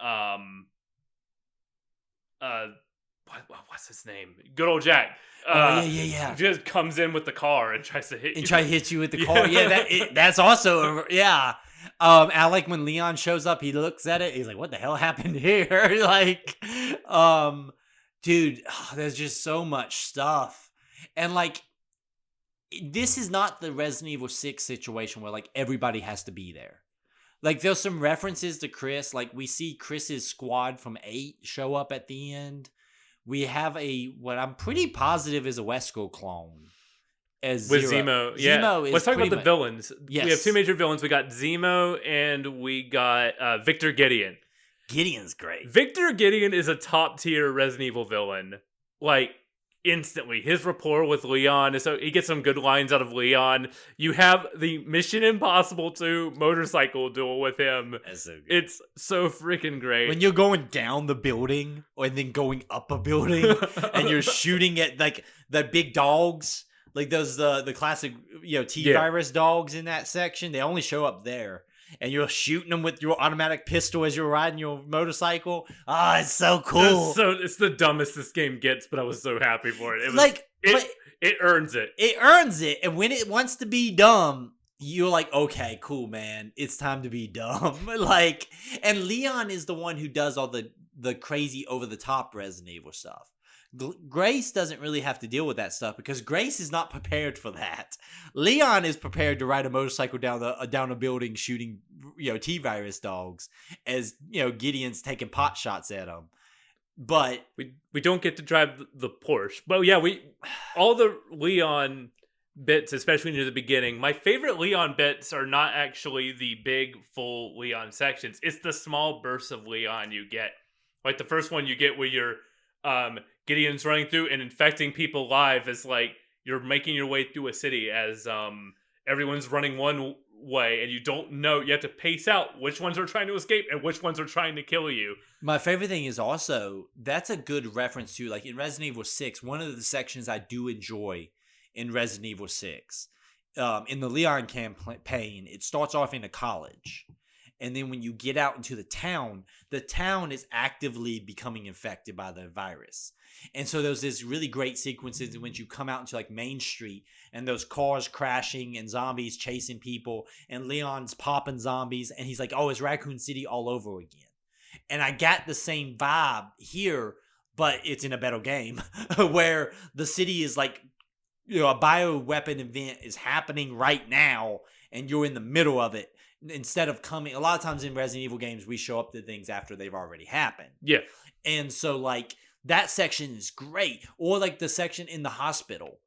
S3: what's his name? Good old Jack.
S2: Yeah.
S3: Just comes in with the car and tries to hit you.
S2: And try to hit you with the car. Yeah, that's also yeah. I like when Leon shows up, he looks at it, he's like, what the hell happened here? Like, dude, there's just so much stuff. And like, this is not the Resident Evil 6 situation where like everybody has to be there. Like, there's some references to Chris. Like, we see Chris's squad from 8 show up at the end. We have what I'm pretty positive is a Wesker clone. As
S3: with
S2: Zemo.
S3: Yeah.
S2: Zemo is
S3: Let's talk about the villains.
S2: Yes.
S3: We have 2 major villains. We got Zemo and we got Victor Gideon.
S2: Gideon's great.
S3: Victor Gideon is a top tier Resident Evil villain. Like, instantly. His rapport with Leon, so he gets some good lines out of Leon. You have the Mission Impossible 2 motorcycle duel with him.
S2: That's so good.
S3: It's so freaking great.
S2: When you're going down the building and then going up a building and you're shooting at like the big dogs, like those the classic T-virus dogs in that section, they only show up there. And you're shooting them with your automatic pistol as you're riding your motorcycle. Ah, it's so cool.
S3: It's the dumbest this game gets, but I was so happy for it. It earns it.
S2: It earns it. And when it wants to be dumb, you're like, okay, cool, man. It's time to be dumb. Like, and Leon is the one who does all the crazy over the top Resident Evil stuff. Grace doesn't really have to deal with that stuff because Grace is not prepared for that. Leon is prepared to ride a motorcycle down a building shooting T-virus dogs as Gideon's taking pot shots at him. But
S3: we don't get to drive the Porsche. But yeah, all the Leon bits, especially near the beginning. My favorite Leon bits are not actually the big full Leon sections. It's the small bursts of Leon you get. Like the first one you get where you're Gideon's running through and infecting people live as like you're making your way through a city as everyone's running one way and you don't know, you have to pace out which ones are trying to escape and which ones are trying to kill you.
S2: My favorite thing is also, that's a good reference to, like in Resident Evil 6, one of the sections I do enjoy in Resident Evil 6, in the Leon campaign, it starts off in a college. And then when you get out into the town is actively becoming infected by the virus. And so there's this really great sequences in which you come out into like Main Street and those cars crashing and zombies chasing people and Leon's popping zombies and he's like, oh, it's Raccoon City all over again. And I got the same vibe here, but it's in a better game where the city is like, a bioweapon event is happening right now and you're in the middle of it. Instead of coming, a lot of times in Resident Evil games, we show up to things after they've already happened.
S3: Yeah.
S2: And so, like, that section is great. Or, like, the section in the hospital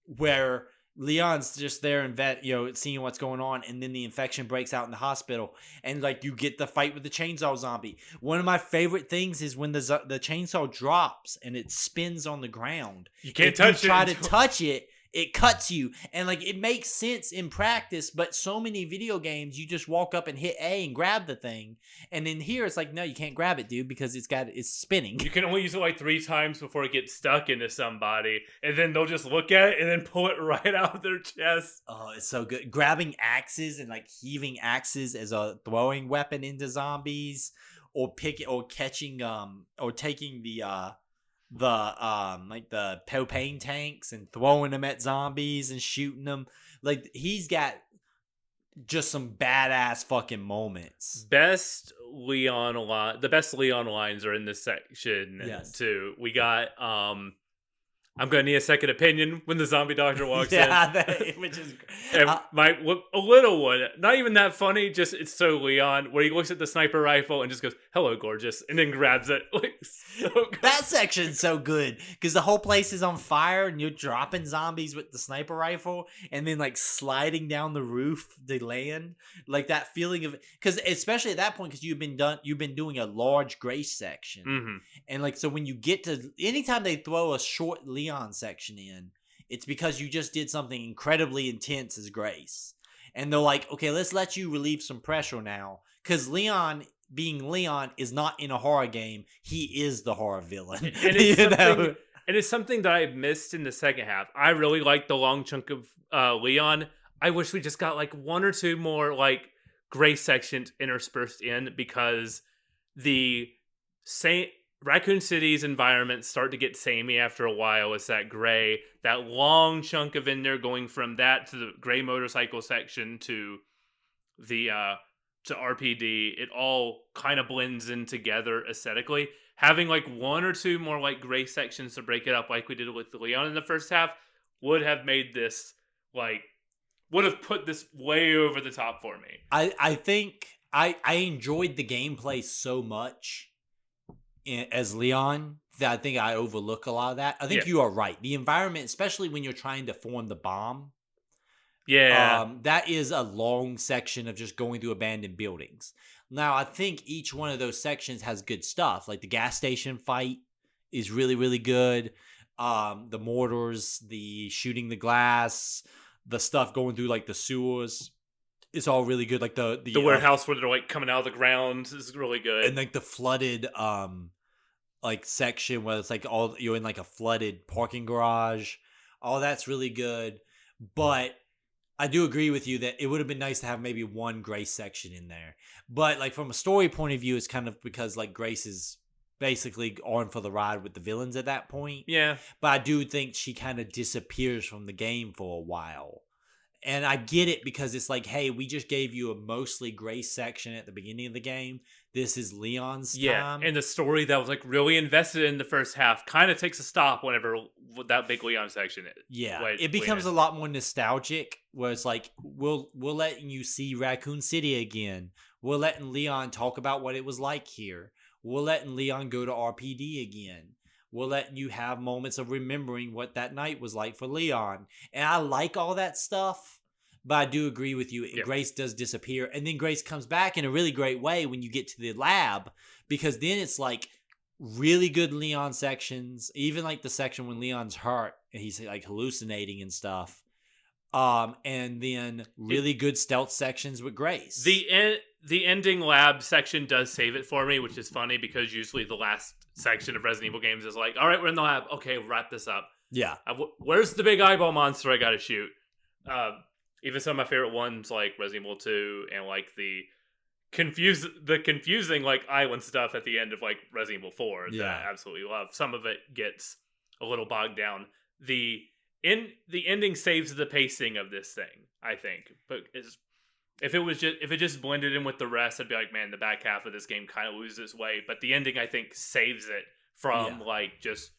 S2: where Leon's just there and seeing what's going on. And then the infection breaks out in the hospital. And, like, you get the fight with the chainsaw zombie. One of my favorite things is when the chainsaw drops and it spins on the ground.
S3: You can't touch it.
S2: Try to touch it. It cuts you, and like it makes sense in practice, but so many video games you just walk up and hit A and grab the thing, and in here it's like, no, you can't grab it, dude, because it's spinning.
S3: You can only use it like 3 times before it gets stuck into somebody, and then they'll just look at it and then pull it right out of their chest.
S2: Oh, it's so good. Grabbing axes and like heaving axes as a throwing weapon into zombies, or catching or taking the like the propane tanks and throwing them at zombies and shooting them. Like, he's got just some badass fucking moments.
S3: The best Leon lines are in this section.
S2: Yes.
S3: Too. We got I'm gonna need a second opinion when the zombie doctor walks in.
S2: Which is
S3: and a little one, not even that funny, just it's so Leon, where he looks at the sniper rifle and just goes, "Hello, gorgeous," and then grabs it. Like, so good.
S2: That section's so good because the whole place is on fire and you're dropping zombies with the sniper rifle and then like sliding down the roof to land. Like that feeling of, because especially at that point, because you've been doing a large Grace section.
S3: Mm-hmm.
S2: And like, so when you get to, anytime they throw a short Leon section in, it's because you just did something incredibly intense as Grace. And they're like, okay, let's let you relieve some pressure now. Because Leon, being Leon, is not in a horror game. He is the horror villain.
S3: And it's something that I missed in the second half. I really liked the long chunk of Leon. I wish we just got like 1 or 2 more like Grace sections interspersed in, because the Raccoon City's environments start to get samey after a while. It's that gray, that long chunk of in there going from that to the gray motorcycle section to the to RPD. It all kind of blends in together aesthetically. Having like 1 or 2 more like gray sections to break it up, like we did with Leon in the first half, would have made this would have put this way over the top for me.
S2: I think I enjoyed the gameplay so much as Leon that I think I overlook a lot of that. I think you are right. The environment, especially when you're trying to form the bomb.
S3: Yeah.
S2: That is a long section of just going through abandoned buildings. Now, I think each one of those sections has good stuff. Like the gas station fight is really, really good. The mortars, the shooting the glass, the stuff going through like the sewers. It's all really good. Like the
S3: warehouse where they're like coming out of the ground is really good.
S2: And like the flooded like section where it's like you're in like a flooded parking garage. All that's really good. But I do agree with you that it would have been nice to have maybe 1 Grace section in there. But like from a story point of view, it's kind of because like Grace is basically on for the ride with the villains at that point.
S3: Yeah.
S2: But I do think she kind of disappears from the game for a while. And I get it because it's like, hey, we just gave you a mostly Grace section at the beginning of the game. This is Leon's time.
S3: And the story that was like really invested in the first half kind of takes a stop whenever that big Leon section is.
S2: Yeah, it becomes a lot more nostalgic, where it's like, we're letting you see Raccoon City again. We're letting Leon talk about what it was like here. We're letting Leon go to RPD again. We're letting you have moments of remembering what that night was like for Leon. And I like all that stuff, but I do agree with you. Yep. Grace does disappear. And then Grace comes back in a really great way when you get to the lab, because then it's like really good Leon sections, even like the section when Leon's hurt and he's like hallucinating and stuff. And then really good stealth sections with Grace.
S3: The ending lab section does save it for me, which is funny because usually the last section of Resident Evil games is like, all right, we're in the lab. Okay, wrap this up.
S2: Yeah.
S3: Where's the big eyeball monster I gotta shoot? Even some of my favorite ones like Resident Evil 2 and like the confusing like island stuff at the end of like Resident Evil 4 that I absolutely love. Some of it gets a little bogged down. The ending saves the pacing of this thing, I think. But if it just blended in with the rest, I'd be like, man, the back half of this game kind of loses its way. But the ending, I think, saves it from like just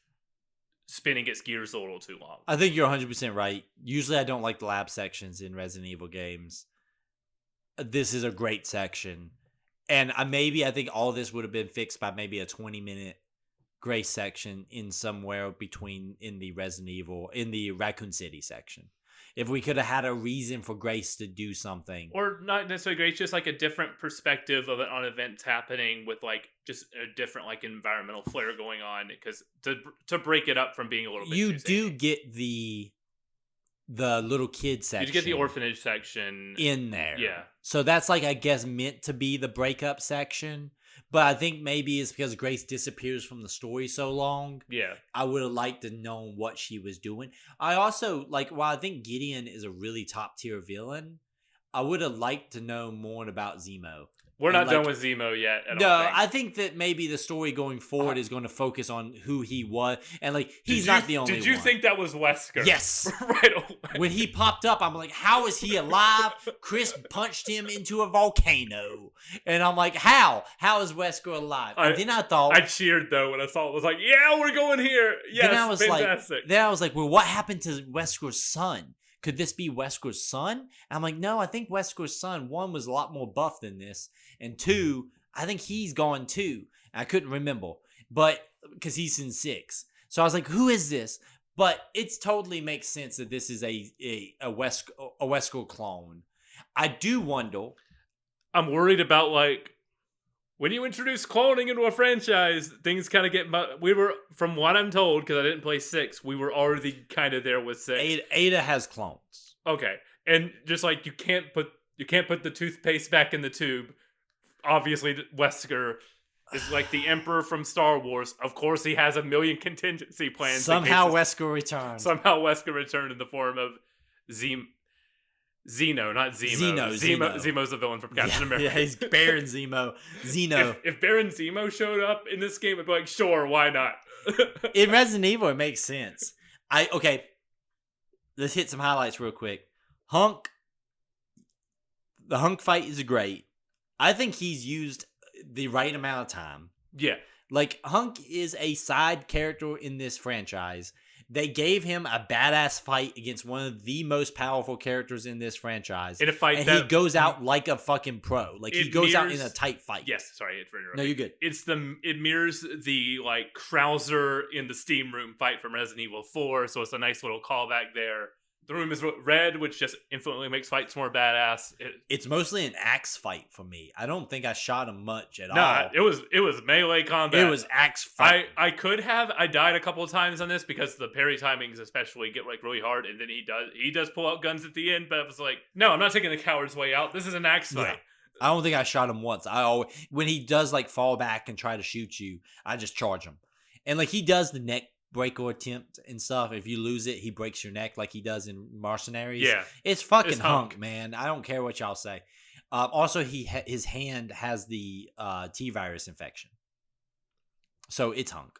S3: spinning its gears a little too long.
S2: I think you're 100% right. Usually I don't like the lab sections in Resident Evil games. This is a great section. And I think all this would have been fixed by maybe a 20-minute Grace section in somewhere in the Raccoon City section. If we could have had a reason for Grace to do something.
S3: Or not necessarily Grace, just like a different perspective of it on events happening with like just a different like environmental flair going on, because to break it up from being a little bit
S2: you do get the the little kid section.
S3: You get the orphanage section
S2: in there.
S3: Yeah.
S2: So that's like, I guess, meant to be the breakup section. But I think maybe it's because Grace disappears from the story so long.
S3: Yeah.
S2: I would have liked to know what she was doing. I also, like, while I think Gideon is a really top tier villain, I would have liked to know more about Zemo.
S3: We're not
S2: like,
S3: done with Zemo yet.
S2: I think that maybe the story going forward is going to focus on who he was, and like he's not the only one.
S3: Did you think that was Wesker?
S2: Yes.
S3: Right away.
S2: When he popped up, I'm like, how is he alive? Chris punched him into a volcano, and I'm like, how? How is Wesker alive? And then I thought,
S3: I cheered though when I saw it. Was like, yeah, we're going here. Yes,
S2: then I was
S3: fantastic.
S2: Then I was like, well, what happened to Wesker's son? Could this be Wesker's son? And I'm like, no, I think Wesker's son, one, was a lot more buff than this. And two, I think he's gone too. I couldn't remember, but because he's in 6. So I was like, who is this? But it totally makes sense that this is a Wesker clone. I do wonder.
S3: I'm worried about, like, when you introduce cloning into a franchise, things kind of get... We were, from what I'm told, because I didn't play 6, we were already kind of there with 6.
S2: Ada has clones.
S3: Okay. And just like, you can't put the toothpaste back in the tube. Obviously, Wesker is like the Emperor from Star Wars. Of course, he has a million contingency plans.
S2: Somehow Wesker returned.
S3: Somehow Wesker returned in the form of Zeno, not Zemo. Zemo's the villain from Captain America.
S2: Yeah, he's Baron Zemo. Zeno.
S3: If Baron Zemo showed up in this game, I'd be like, sure, why not?
S2: In Resident Evil, it makes sense. Okay, let's hit some highlights real quick. Hunk. The Hunk fight is great. I think he's used the right amount of time.
S3: Yeah.
S2: Like, Hunk is a side character in this franchise. They gave him a badass fight against one of the most powerful characters in this franchise.
S3: In a fight
S2: and he goes out like a fucking pro. Like, he goes out in a tight fight.
S3: Yes, sorry for interrupting.
S2: No, you're good.
S3: It mirrors the, like, Krauser in the steam room fight from Resident Evil 4, so it's a nice little callback there. The room is red, which just infinitely makes fights more badass.
S2: It's mostly an axe fight for me. I don't think I shot him much at all.
S3: Nah, it was melee combat.
S2: It was axe fight.
S3: I died a couple of times on this because the parry timings especially get like really hard, and then he does pull out guns at the end, but it was like, no, I'm not taking the coward's way out. This is an axe fight.
S2: Yeah. I don't think I shot him once. When he does like fall back and try to shoot you, I just charge him. And like he does the neck breaker attempt and stuff. If you lose it, he breaks your neck like he does in Mercenaries.
S3: Yeah,
S2: it's fucking Hunk, man. I don't care what y'all say. Also, his hand has the T-virus infection, so it's Hunk.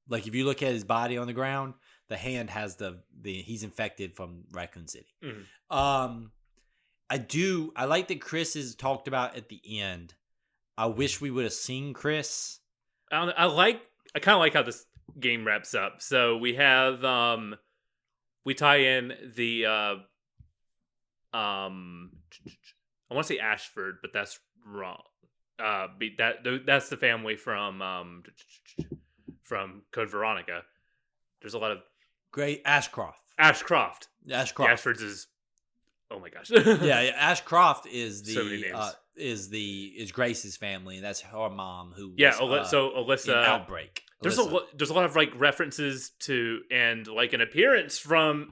S2: Like if you look at his body on the ground, the hand has the he's infected from Raccoon City.
S3: Mm-hmm.
S2: I like that Chris is talked about at the end. I wish we would have seen Chris.
S3: I kind of like how this game wraps up. So we have we tie in the I want to say Ashford, but that's wrong. That's the family from Code Veronica. There's a lot of
S2: great Ashcroft.
S3: Yeah, Ashford's is, oh my gosh.
S2: yeah, Ashcroft is
S3: so many names.
S2: Is Grace's family, and that's her mom who
S3: was, so Alyssa
S2: in Outbreak.
S3: There's a lot of like references to and like an appearance from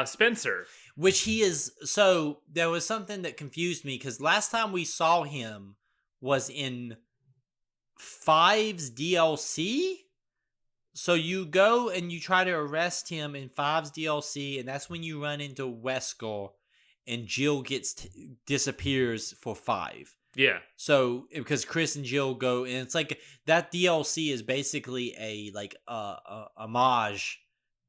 S3: Spencer,
S2: which he is. So there was something that confused me because last time we saw him was in 5's DLC. So you go and you try to arrest him in 5's DLC, and that's when you run into Wesker, and Jill disappears for 5.
S3: Yeah.
S2: So because Chris and Jill go, and it's like that DLC is basically a homage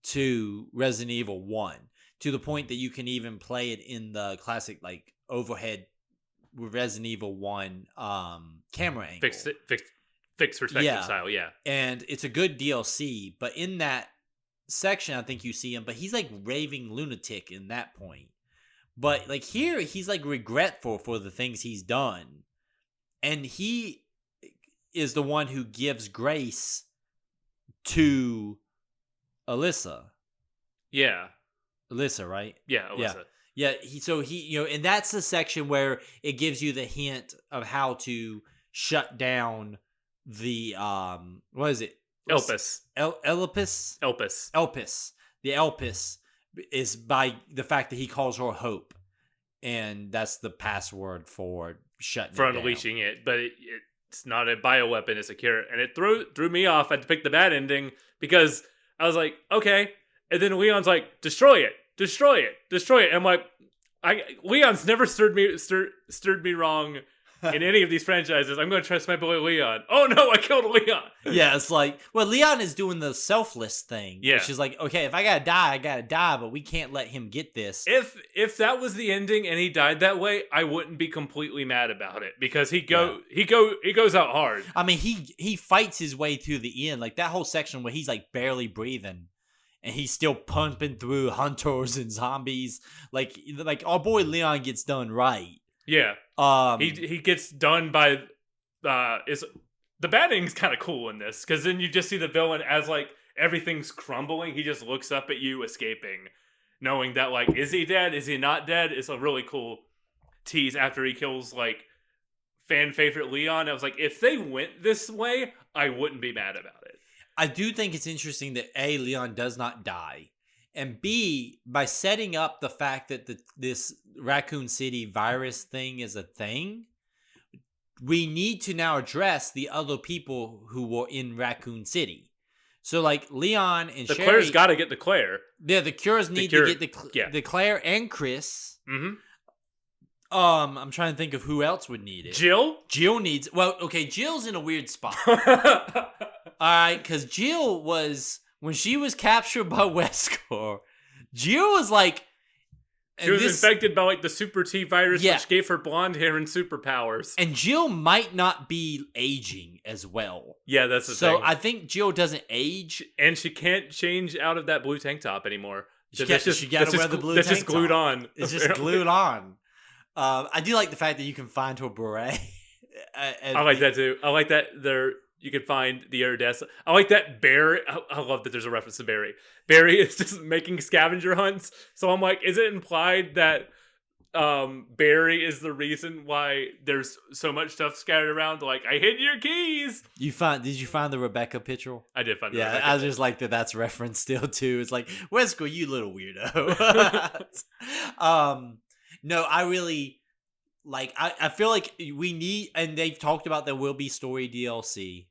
S2: to Resident Evil 1, to the point that you can even play it in the classic like overhead Resident Evil 1 camera angle.
S3: Fixed perspective style, yeah.
S2: And it's a good DLC, but in that section I think you see him, but he's like raving lunatic in that point. But like here, he's like regretful for the things he's done. And he is the one who gives Grace to Alyssa.
S3: Yeah.
S2: Alyssa, right?
S3: Yeah, Alyssa.
S2: Yeah, and that's the section where it gives you the hint of how to shut down the what is it?
S3: Elpis.
S2: Elpis.
S3: Elpis.
S2: Elpis. The Elpis is by the fact that he calls her Hope, and that's the password for shutting
S3: for
S2: it
S3: unleashing it, but it's not a bioweapon, it's a cure. And it threw me off. I had to pick the bad ending because I was like, okay. And then Leon's like, destroy it. And I'm like, Leon's never stirred me wrong in any of these franchises. I'm going to trust my boy Leon. Oh no, I killed Leon.
S2: Yeah, it's like, well, Leon is doing the selfless thing.
S3: Yeah.
S2: Which is like, okay, if I gotta die, I gotta die, but we can't let him get this.
S3: If that was the ending and he died that way, I wouldn't be completely mad about it because he goes out hard.
S2: I mean, he fights his way through the end. Like that whole section where he's like barely breathing and he's still pumping through hunters and zombies. Like our boy Leon gets done right.
S3: Yeah. He gets done by the bad ending's kind of cool in this because then you just see the villain as like everything's crumbling. He just looks up at you escaping, knowing that like, is he dead? Is he not dead? It's a really cool tease after he kills like fan favorite Leon. I was like, if they went this way, I wouldn't be mad about it.
S2: I do think it's interesting that A, Leon does not die, and B, by setting up the fact that this Raccoon City virus thing is a thing, we need to now address the other people who were in Raccoon City. So, like, Leon and
S3: the
S2: Sherry...
S3: Claire's got to get the Claire.
S2: Yeah, the Cures need to get the Claire and Chris.
S3: Mm-hmm.
S2: I'm trying to think of who else would need it.
S3: Jill
S2: needs... Well, okay, Jill's in a weird spot. All right, because Jill was... When she was captured by Wesker, Jill was like...
S3: She was infected by like the Super T virus,
S2: Yeah.
S3: which gave her blonde hair and superpowers.
S2: And Jill might not be aging as well.
S3: Yeah, that's the thing.
S2: So I think Jill doesn't age.
S3: And she can't change out of that blue tank top anymore.
S2: She got to wear the blue tank top.
S3: That's just glued on.
S2: It's just glued on. I do like the fact that you can find her beret.
S3: I like that too. I like that you can find the iridescent. I like that Barry. I love that there's a reference to Barry. Barry is just making scavenger hunts. So I'm like, is it implied that Barry is the reason why there's so much stuff scattered around? Like, I hid your keys.
S2: Did you find the Rebecca picture?
S3: I did find the
S2: Rebecca. I just like that's referenced still too. It's like, Wesker, you little weirdo. No, I really like. I feel like we need, and they've talked about there will be story DLC.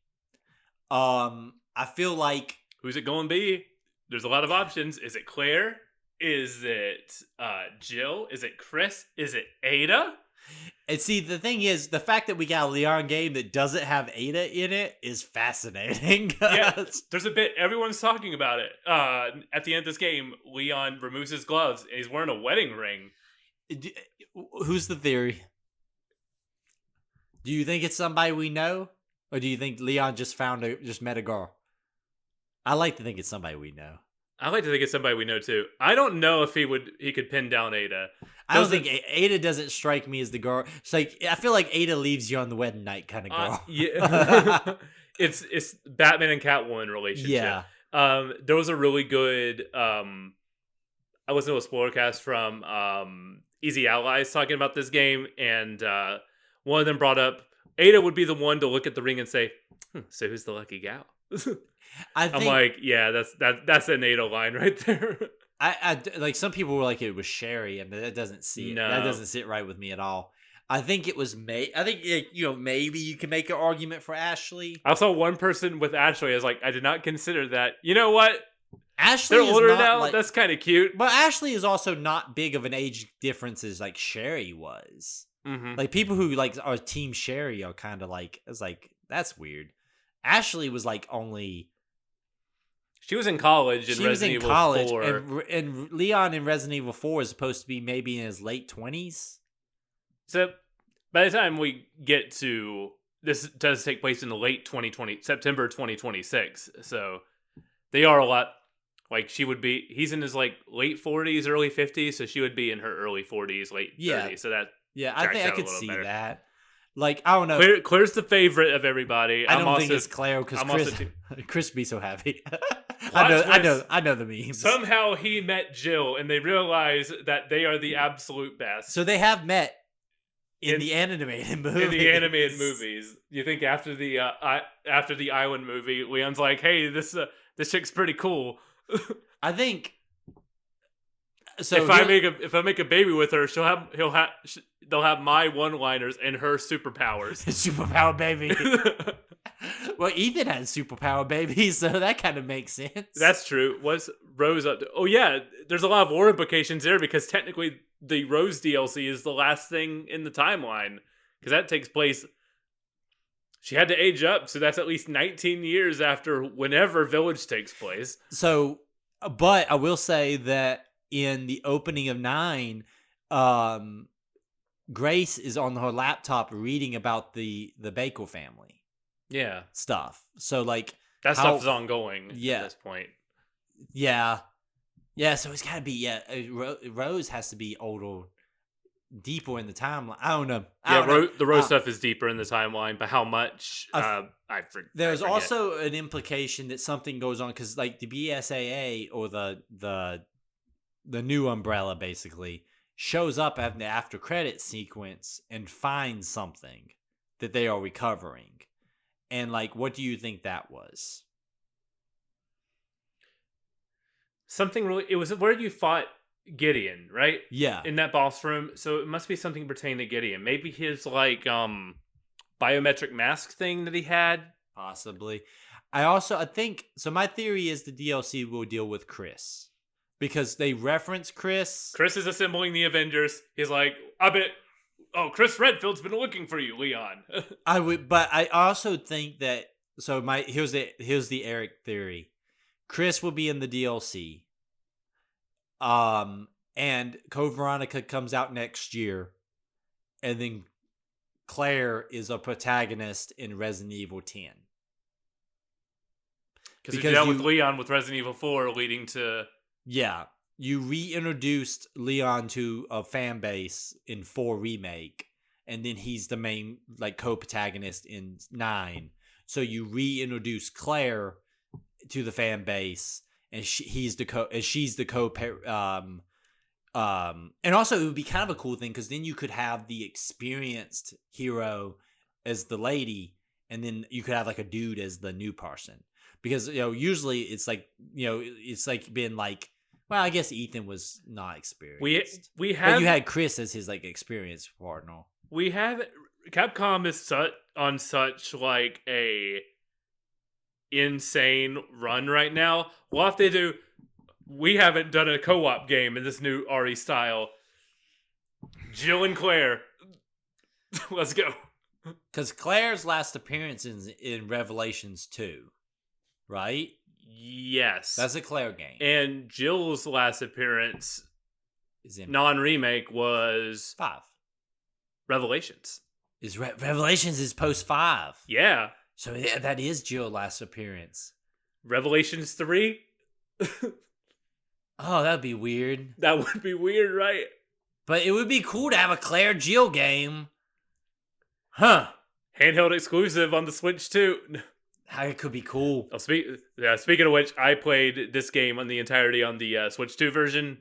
S2: I feel like
S3: who's it going to be? There's a lot of options. Is it Claire? Is it Jill? Is it Chris? Is it Ada?
S2: And see, the thing is, the fact that we got a Leon game that doesn't have Ada in it is fascinating.
S3: Yeah, there's a bit, everyone's talking about it. At the end of this game, Leon removes his gloves and he's wearing a wedding ring.
S2: Who's the theory? Do you think it's somebody we know? Or do you think Leon just met a girl? I like to think it's somebody we know.
S3: I like to think it's somebody we know too. I don't know if he could pin down Ada.
S2: I don't think Ada doesn't strike me as the girl. It's like, I feel like Ada leaves you on the wedding night kind of girl.
S3: Yeah, it's Batman and Catwoman relationship.
S2: Yeah.
S3: There was a really good. I listened to a Spoilercast from Easy Allies talking about this game, and one of them brought up Ada would be the one to look at the ring and say, "So who's the lucky gal?" I'm like, yeah, that's an Ada line right there.
S2: I like, some people were like it was Sherry, and that doesn't sit right with me at all. I think it was I think maybe you can make an argument for Ashley.
S3: I saw one person with Ashley as like, I did not consider that. You know what?
S2: Ashley
S3: They're older now.
S2: Like,
S3: that's kind of cute.
S2: But Ashley is also not big of an age difference as like Sherry was.
S3: Mm-hmm.
S2: Like people who like are Team Sherry are kind of like, it's like, that's weird. Ashley was like only.
S3: She was in college in Resident Evil 4.
S2: And Leon in Resident Evil 4 is supposed to be maybe in his late 20s.
S3: So by the time we get to this, does take place in the late September 2026. So they are a lot. Like he's in his like late 40s, early 50s. So she would be in her early 40s, late 30s. So that
S2: I think I could see that. Like, I don't know.
S3: Claire's the favorite of everybody.
S2: I don't think it's Claire because Chris would be so happy. I know the memes.
S3: Somehow he met Jill, and they realize that they are the absolute best.
S2: So they have met in the animated movies.
S3: In the animated movies, you think after the Island movie, Leon's like, "Hey, this chick's pretty cool."
S2: I think So
S3: if I make a baby with her, they'll have my one-liners and her superpowers.
S2: Superpower baby. Well, Ethan has superpower baby, so that kind of makes sense.
S3: That's true. What's Rose up to? Oh yeah, there's a lot of lore implications there because technically the Rose DLC is the last thing in the timeline because that takes place. She had to age up, so that's at least 19 years after whenever Village takes place.
S2: So, but I will say that in the opening of 9, Grace is on her laptop reading about the Baker family.
S3: Yeah.
S2: Stuff. So, like...
S3: That stuff is ongoing at this point.
S2: Yeah. Yeah, so it's got to be... Yeah, Rose has to be older... Deeper in the timeline. I don't know.
S3: The Rose stuff is deeper in the timeline, but how much?
S2: There's also an implication that something goes on because, like, the BSAA or the new Umbrella basically shows up at the after credit sequence and finds something that they are recovering. And, like, what do you think that was?
S3: Something really. It was where you fought Gideon, right?
S2: Yeah.
S3: In that boss room. So it must be something pertaining to Gideon. Maybe his, like, biometric mask thing that he had?
S2: Possibly. I think... So my theory is the DLC will deal with Chris. Because they reference Chris.
S3: Chris is assembling the Avengers. He's like, Chris Redfield's been looking for you, Leon.
S2: But I also think that... So here's the Eric theory. Chris will be in the DLC. And Code Veronica comes out next year, and then Claire is a protagonist in Resident Evil 10.
S3: Because you dealt with Leon with Resident Evil 4 leading to...
S2: Yeah. You reintroduced Leon to a fan base in 4 Remake, and then he's the main, like, co-protagonist in 9. So you reintroduce Claire to the fan base, and she's the co. And also it would be kind of a cool thing because then you could have the experienced hero as the lady, and then you could have like a dude as the new person. Because usually it's like it's like been like, well, I guess Ethan was not experienced. But you had Chris as his like experienced partner.
S3: We have Capcom is on such like a insane run right now. Well, if they do, we haven't done a co-op game in this new RE style. Jill and Claire, let's go.
S2: Because Claire's last appearance is in Revelations 2, right?
S3: Yes,
S2: that's a Claire game.
S3: And Jill's last appearance,
S2: is in
S3: non-remake, was
S2: 5.
S3: Revelations.
S2: Revelations is post 5.
S3: Yeah.
S2: So yeah, that is Jill's last appearance.
S3: Revelations 3?
S2: Oh, that'd be weird.
S3: That would be weird, right?
S2: But it would be cool to have a Claire Jill game. Huh.
S3: Handheld exclusive on the Switch too.
S2: It could be cool.
S3: Speaking of which, I played this game on the entirety on the Switch 2 version.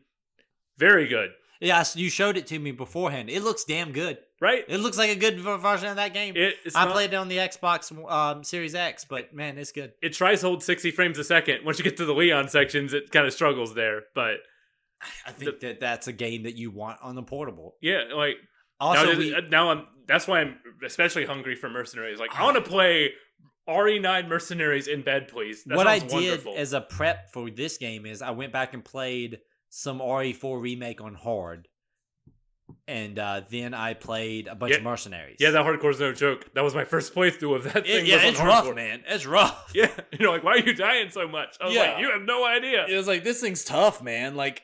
S3: Very good.
S2: Yeah, you showed it to me beforehand. It looks damn good.
S3: Right?
S2: It looks like a good version of that game. I played it on the Xbox Series X, but man, it's good.
S3: It tries to hold 60 frames a second. Once you get to the Leon sections, it kind of struggles there. But
S2: I think that's a game that you want on the portable.
S3: Yeah, like
S2: also
S3: that's why I'm especially hungry for Mercenaries. Like I want to play RE9 Mercenaries in bed, please. That
S2: what I
S3: wonderful.
S2: Did as a prep for this game is I went back and played some RE4 remake on hard. And then I played a bunch of Mercenaries.
S3: Yeah, that hardcore's no joke. That was my first playthrough of that thing.
S2: Yeah, it's rough, man. It's rough.
S3: Yeah, like, why are you dying so much? I was like, you have no idea.
S2: It was like, this thing's tough, man. Like,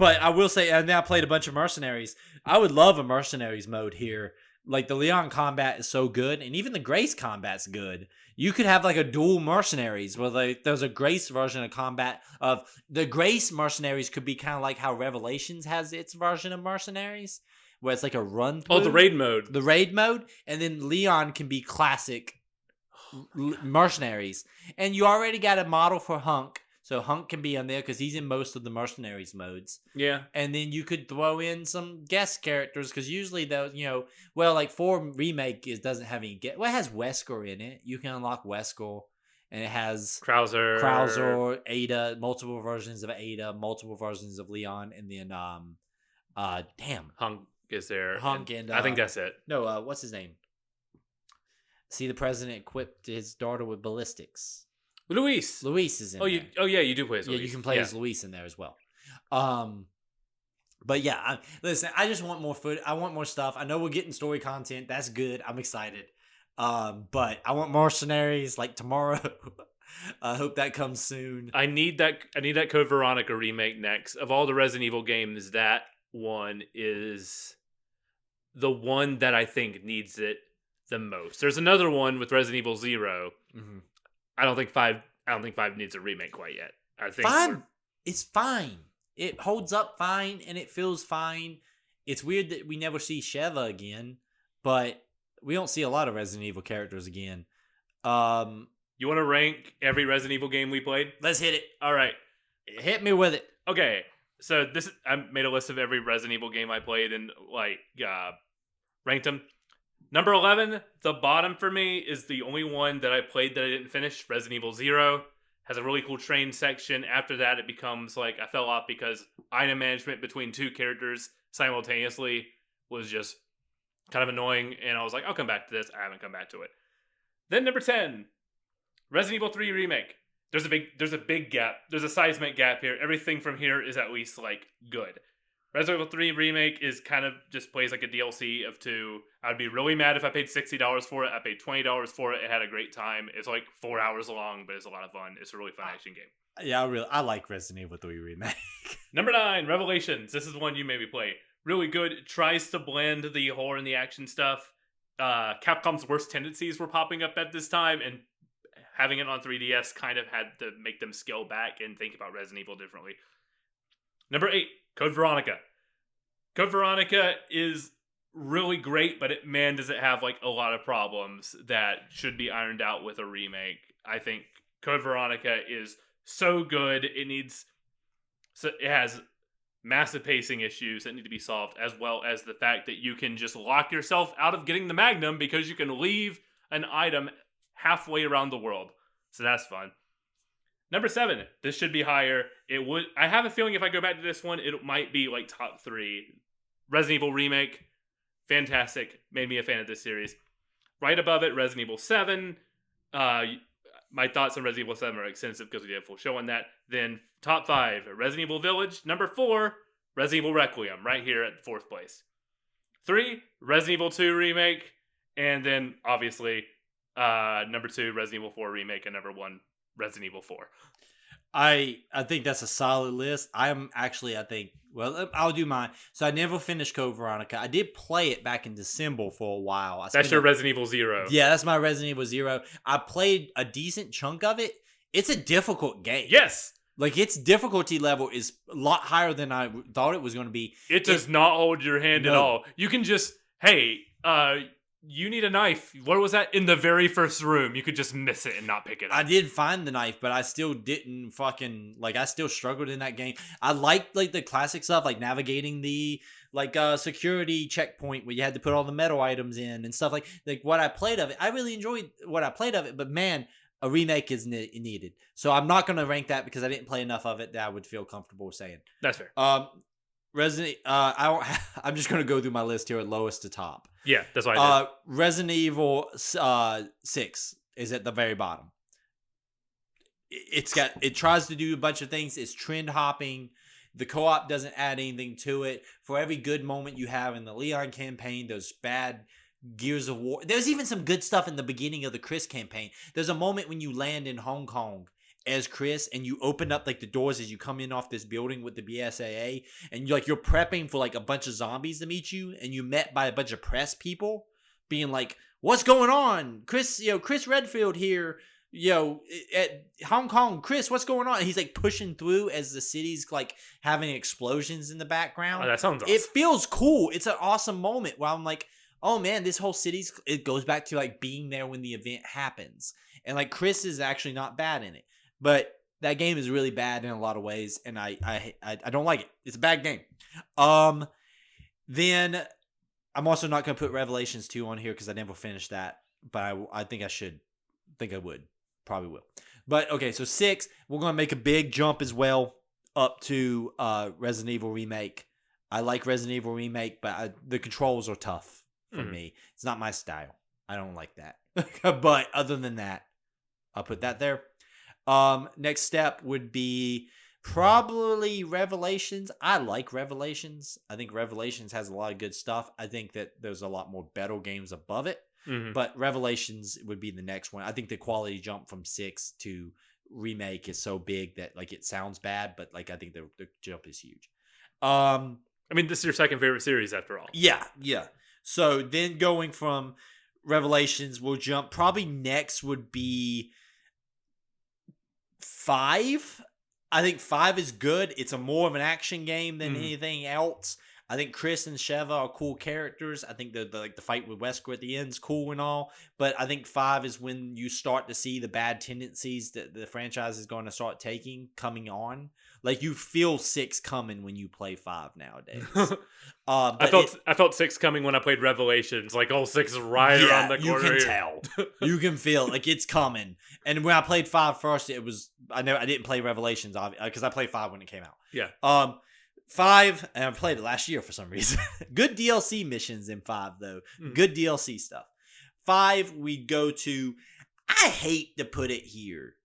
S2: but I will say, I now played a bunch of Mercenaries. I would love a Mercenaries mode here. Like, the Leon combat is so good, and even the Grace combat's good. You could have like a dual Mercenaries where there's a Grace version of combat of the Grace Mercenaries could be kind of like how Revelations has its version of Mercenaries, where it's like a run through.
S3: Oh, the raid mode.
S2: The raid mode, and then Leon can be classic Mercenaries. And you already got a model for Hunk, so Hunk can be on there because he's in most of the Mercenaries modes.
S3: Yeah.
S2: And then you could throw in some guest characters because usually those, like 4 Remake doesn't have any guest. Well, it has Wesker in it. You can unlock Wesker. and it has
S3: Krauser,
S2: Ada, multiple versions of Ada, multiple versions of Leon, and then
S3: Hunk is there.
S2: Hunk and
S3: I think that's it.
S2: No, what's his name? See, the president equipped his daughter with ballistics.
S3: Luis
S2: is in there.
S3: You do play as Luis.
S2: Yeah, you can play as Luis in there as well. But yeah, listen, I just want more food. I want more stuff. I know we're getting story content. That's good. I'm excited. But I want mercenaries like tomorrow. I hope that comes soon.
S3: I need that Code Veronica remake next. Of all the Resident Evil games, that one is the one that I think needs it the most. There's another one with Resident Evil 0.
S2: Mm-hmm.
S3: I don't think 5 needs a remake quite yet. I think
S2: 5 is fine. It holds up fine and it feels fine. It's weird that we never see Sheva again, but we don't see a lot of Resident Evil characters again.
S3: You want to rank every Resident Evil game we played?
S2: Let's hit it.
S3: All right.
S2: Hit me with it.
S3: Okay. So I made a list of every Resident Evil game I played and ranked them. Number 11, the bottom for me, is the only one that I played that I didn't finish. Resident Evil 0 has a really cool train section. After that, it becomes I fell off because item management between two characters simultaneously was just kind of annoying. And I was like, I'll come back to this. I haven't come back to it. Then number 10, Resident Evil 3 Remake. There's a big gap. There's a seismic gap here. Everything from here is at least good. Resident Evil 3 Remake is kind of just plays like a DLC of 2. I'd be really mad if I paid $60 for it. I paid $20 for it. It had a great time. It's 4 hours long, but it's a lot of fun. It's a really fun action game.
S2: Yeah, I like Resident Evil 3 Remake.
S3: Number 9, Revelations. This is one you maybe play. Really good. It tries to blend the horror and the action stuff. Capcom's worst tendencies were popping up at this time, and having it on 3DS kind of had to make them scale back and think about Resident Evil differently. Number 8, Code Veronica. Code Veronica is really great, but man, does it have a lot of problems that should be ironed out with a remake. I think Code Veronica is so good. It has massive pacing issues that need to be solved, as well as the fact that you can just lock yourself out of getting the Magnum because you can leave an item halfway around the world. So that's fun. Number 7, this should be higher. I have a feeling if I go back to this one, it might be top 3. Resident Evil Remake, fantastic. Made me a fan of this series. Right above it, Resident Evil 7. My thoughts on Resident Evil 7 are extensive because we did a full show on that. Then top 5, Resident Evil Village. Number 4, Resident Evil Requiem, right here at 4th place. 3, Resident Evil 2 Remake. And then, obviously, number 2, Resident Evil 4 Remake. And number 1, Resident Evil 4.
S2: I think that's a solid list. I'll do mine. So I never finished Code Veronica. I did play it back in December for a while.
S3: That's your Resident Evil 0.
S2: Yeah, that's my Resident Evil 0. I played a decent chunk of it. It's a difficult game.
S3: Yes.
S2: Its difficulty level is a lot higher than I thought it was going to be.
S3: It does not hold your hand at all. You can just, you need a knife. What was that? In the very first room. You could just miss it and not pick it up.
S2: I did find the knife, but I still didn't I still struggled in that game. I liked the classic stuff, navigating the security checkpoint where you had to put all the metal items in and stuff like what I played of it. I really enjoyed what I played of it, but man, a remake is needed. So I'm not going to rank that because I didn't play enough of it that I would feel comfortable saying.
S3: That's fair.
S2: I'm just going to go through my list here at lowest to top.
S3: Yeah, that's why I did.
S2: Resident Evil 6 is at the very bottom. It tries to do a bunch of things. It's trend hopping. The co-op doesn't add anything to it. For every good moment you have in the Leon campaign, there's bad Gears of War. There's even some good stuff in the beginning of the Chris campaign. There's a moment when you land in Hong Kong as Chris and you open up the doors as you come in off this building with the BSAA, and you're prepping for a bunch of zombies to meet you, and you met by a bunch of press people being like, what's going on? Chris Redfield here, at Hong Kong. Chris, what's going on? And he's pushing through as the city's having explosions in the background.
S3: Oh, that sounds awesome.
S2: It feels cool. It's an awesome moment where I'm like, oh man, this whole it goes back to being there when the event happens. And Chris is actually not bad in it. But that game is really bad in a lot of ways, and I don't like it. It's a bad game. Then I'm also not going to put Revelations 2 on here because I never finished that, but I think I should. I think I would. probably will. But okay, so 6, we're gonna make a big jump as well up to Resident Evil Remake. I like Resident Evil Remake, but the controls are tough for me. It's not my style. I don't like that. But other than that, I'll put that there. Next step would be probably Revelations. I like Revelations. I think Revelations has a lot of good stuff. I think that there's a lot more better games above it. But Revelations would be the next one. I think the quality jump from 6 to Remake is so big that like it sounds bad, but like I think the jump is huge.
S3: I mean, this is your second favorite series after all.
S2: Yeah. So then going from Revelations, we'll jump. Probably next would be 5. I think 5 is good. It's more of an action game than anything else. I think Chris and Sheva are cool characters. I think the fight with Wesker at the end is cool and all. But I think 5 is when you start to see the bad tendencies that the franchise is going to start taking coming on. Like you feel 6 coming when you play 5 nowadays.
S3: I felt 6 coming when I played Revelations. Like, 6 is right around the corner.
S2: You can tell. You can feel like it's coming. And when I played 5 first, it was I didn't play Revelations because I played 5 when it came out.
S3: Yeah.
S2: 5, and I played it last year for some reason. Good DLC missions in 5 though. Good DLC stuff. 5, we go to. I hate to put it here,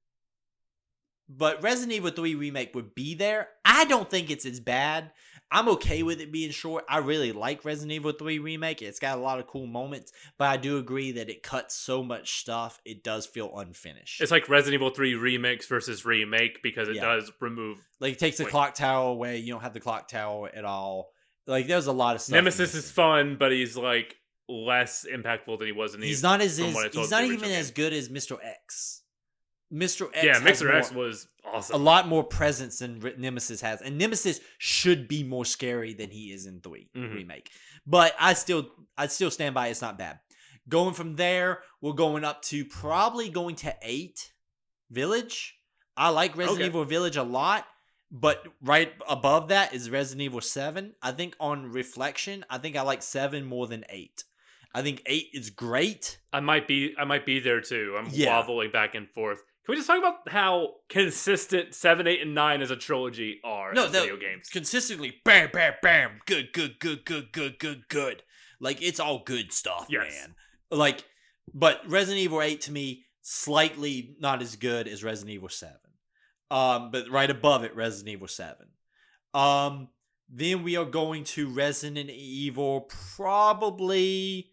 S2: but Resident Evil 3 Remake would be there. I don't think it's as bad. I'm okay with it being short. I really like Resident Evil 3 Remake. It's got a lot of cool moments, but I do agree that it cuts so much stuff, it does feel unfinished.
S3: It's like Resident Evil 3 Remix versus Remake because it does remove...
S2: Like, it takes the clock tower away. You don't have the clock tower at all. Like, there's a lot of stuff.
S3: Nemesis is fun, but he's, like, less impactful than he was in the...
S2: He's not even as good as Mr. X. Mr. X.
S3: Yeah, Mr. X was awesome.
S2: A lot more presence than Nemesis has, and Nemesis should be more scary than he is in 3 Remake. But I still stand by it's not bad. Going from there, we're going up to probably going to 8 Village. I like Resident Evil Village a lot, but right above that is Resident Evil 7. I think on reflection, I think I like 7 more than 8. I think 8 is great.
S3: I might be there too. I'm wobbling back and forth. Can we just talk about how consistent 7, 8, and 9 as a trilogy are in video games?
S2: Consistently, bam, bam, bam, good. Like, it's all good stuff, man. Like, but Resident Evil 8 to me, slightly not as good as Resident Evil 7. But right above it, Resident Evil 7. Then we are going to Resident Evil, probably...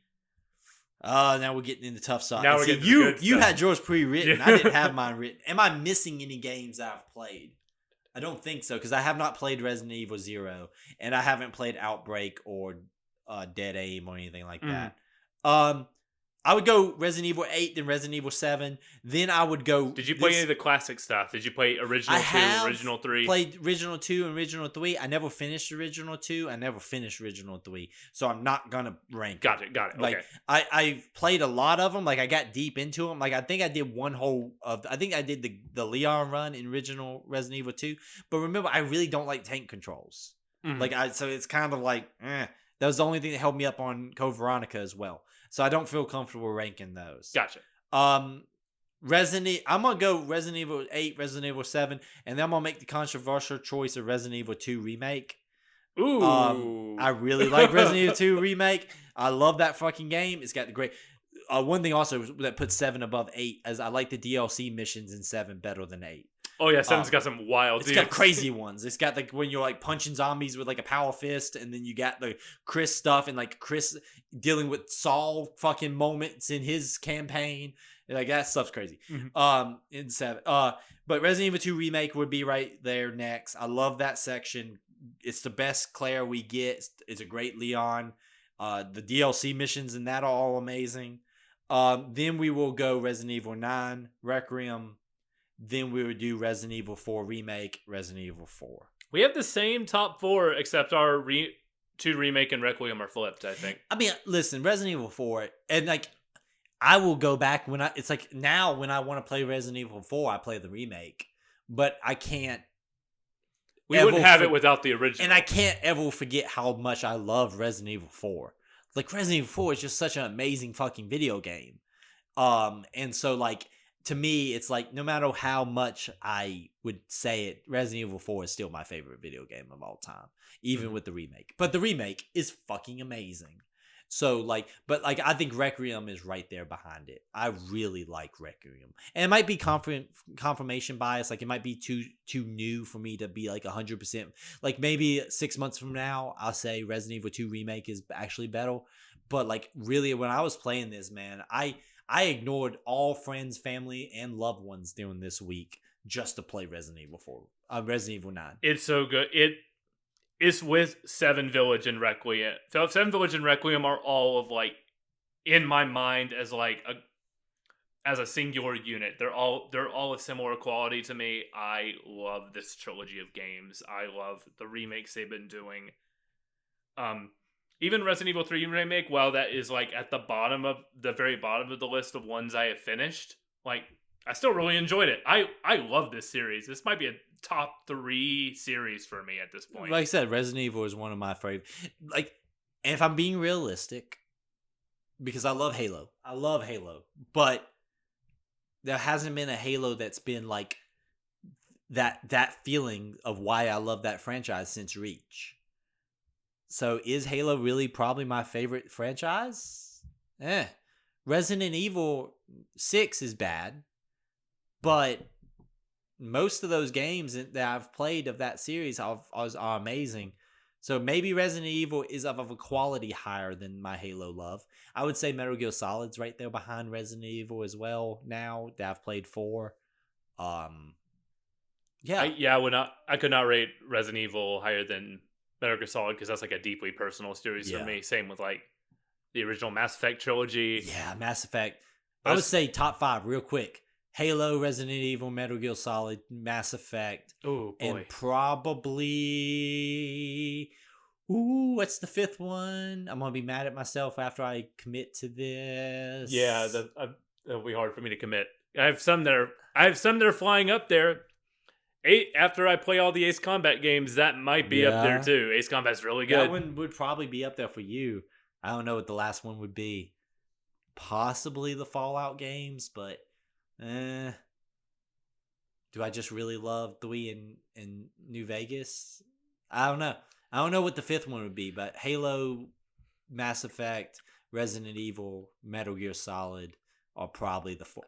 S2: now we're getting into tough side.
S3: Now we're getting you
S2: had yours pre-written. I didn't have mine written. Am I missing any games I've played? I don't think so, because I have not played Resident Evil 0, and I haven't played Outbreak or Dead Aim or anything like that. I would go Resident Evil 8, then Resident Evil 7. Then I would go...
S3: Did you play any of the classic stuff? Did you play Original 2, Original 3?
S2: I played Original 2 and Original 3. I never finished Original 2. I never finished Original 3. So I'm not going to rank
S3: Got it.
S2: Like,
S3: Okay.
S2: I've played a lot of them. Like, I got deep into them. Like, I think I did I think I did the Leon run in Original Resident Evil 2. But remember, I really don't like tank controls. So it's kind of like, That was the only thing that held me up on Code Veronica as well. So I don't feel comfortable ranking those.
S3: Gotcha.
S2: I'm gonna go Resident Evil 8, Resident Evil 7, and then I'm gonna make the controversial choice of Resident Evil 2 Remake.
S3: Ooh.
S2: I really like Resident Evil 2 Remake. I love that fucking game. It's got the great... one thing also that puts 7 above 8 is I like the DLC missions in 7 better than 8.
S3: Oh yeah, 7's got some wild...
S2: It's got crazy ones. It's got like when you're like punching zombies with like a power fist, and then you got the Chris stuff and like Chris dealing with Saul fucking moments in his campaign. And, like, that stuff's crazy. In 7. But Resident Evil 2 Remake would be right there next. I love that section. It's the best Claire we get. It's a great Leon. The DLC missions in that are all amazing. Then we will go Resident Evil 9, Requiem. Then we would do Resident Evil 4 Remake, Resident Evil 4.
S3: We have the same top 4, except our 2 Remake and Requiem are flipped, I think.
S2: I mean, listen, Resident Evil 4, and like, I will go back it's like now when I want to play Resident Evil 4, I play the remake, but I can't.
S3: We wouldn't have it without the original.
S2: And I can't ever forget how much I love Resident Evil 4. Like, Resident Evil 4 is just such an amazing fucking video game. And so, like, to me, it's like no matter how much I would say it, Resident Evil 4 is still my favorite video game of all time, even with the remake. But the remake is fucking amazing. So but I think Requiem is right there behind it. I really like Requiem, and it might be confirmation bias. Like it might be too new for me to be like 100%. Like maybe 6 months from now, I'll say Resident Evil 2 remake is actually better. But like really, when I was playing this, man, I ignored all friends, family, and loved ones during this week just to play Resident Evil 9.
S3: It's so good. It's with Seven Village and Requiem. So Seven Village and Requiem are all of like, in my mind, as a singular unit. They're all of similar quality to me. I love this trilogy of games. I love the remakes they've been doing. Even Resident Evil 3 remake, while that is like at the very bottom of the list of ones I have finished, like I still really enjoyed it. I love this series. This might be a top 3 series for me at this point.
S2: Like I said, Resident Evil is one of my favorite. Like, and if I'm being realistic, because I love Halo, but there hasn't been a Halo that's been like that feeling of why I love that franchise since Reach. So is Halo really probably my favorite franchise? Resident Evil 6 is bad, but most of those games that I've played of that series are amazing. So maybe Resident Evil is of a quality higher than my Halo love. I would say Metal Gear Solid's right there behind Resident Evil as well now that I've played 4. I
S3: could not rate Resident Evil higher than Metal Gear Solid because that's like a deeply personal series for me. Same with like the original Mass Effect trilogy.
S2: Yeah, Mass Effect. I would say top 5 real quick. Halo, Resident Evil, Metal Gear Solid, Mass Effect.
S3: Oh, boy.
S2: And probably... what's the 5th one? I'm going to be mad at myself after I commit to this.
S3: Yeah, that'll be hard for me to commit. I have some that are flying up there. After I play all the Ace Combat games, that might be up there too. Ace Combat's really good.
S2: That one would probably be up there for you. I don't know what the last one would be. Possibly the Fallout games, but... do I just really love 3 in New Vegas? I don't know. I don't know what the 5th one would be, but Halo, Mass Effect, Resident Evil, Metal Gear Solid are probably the 4.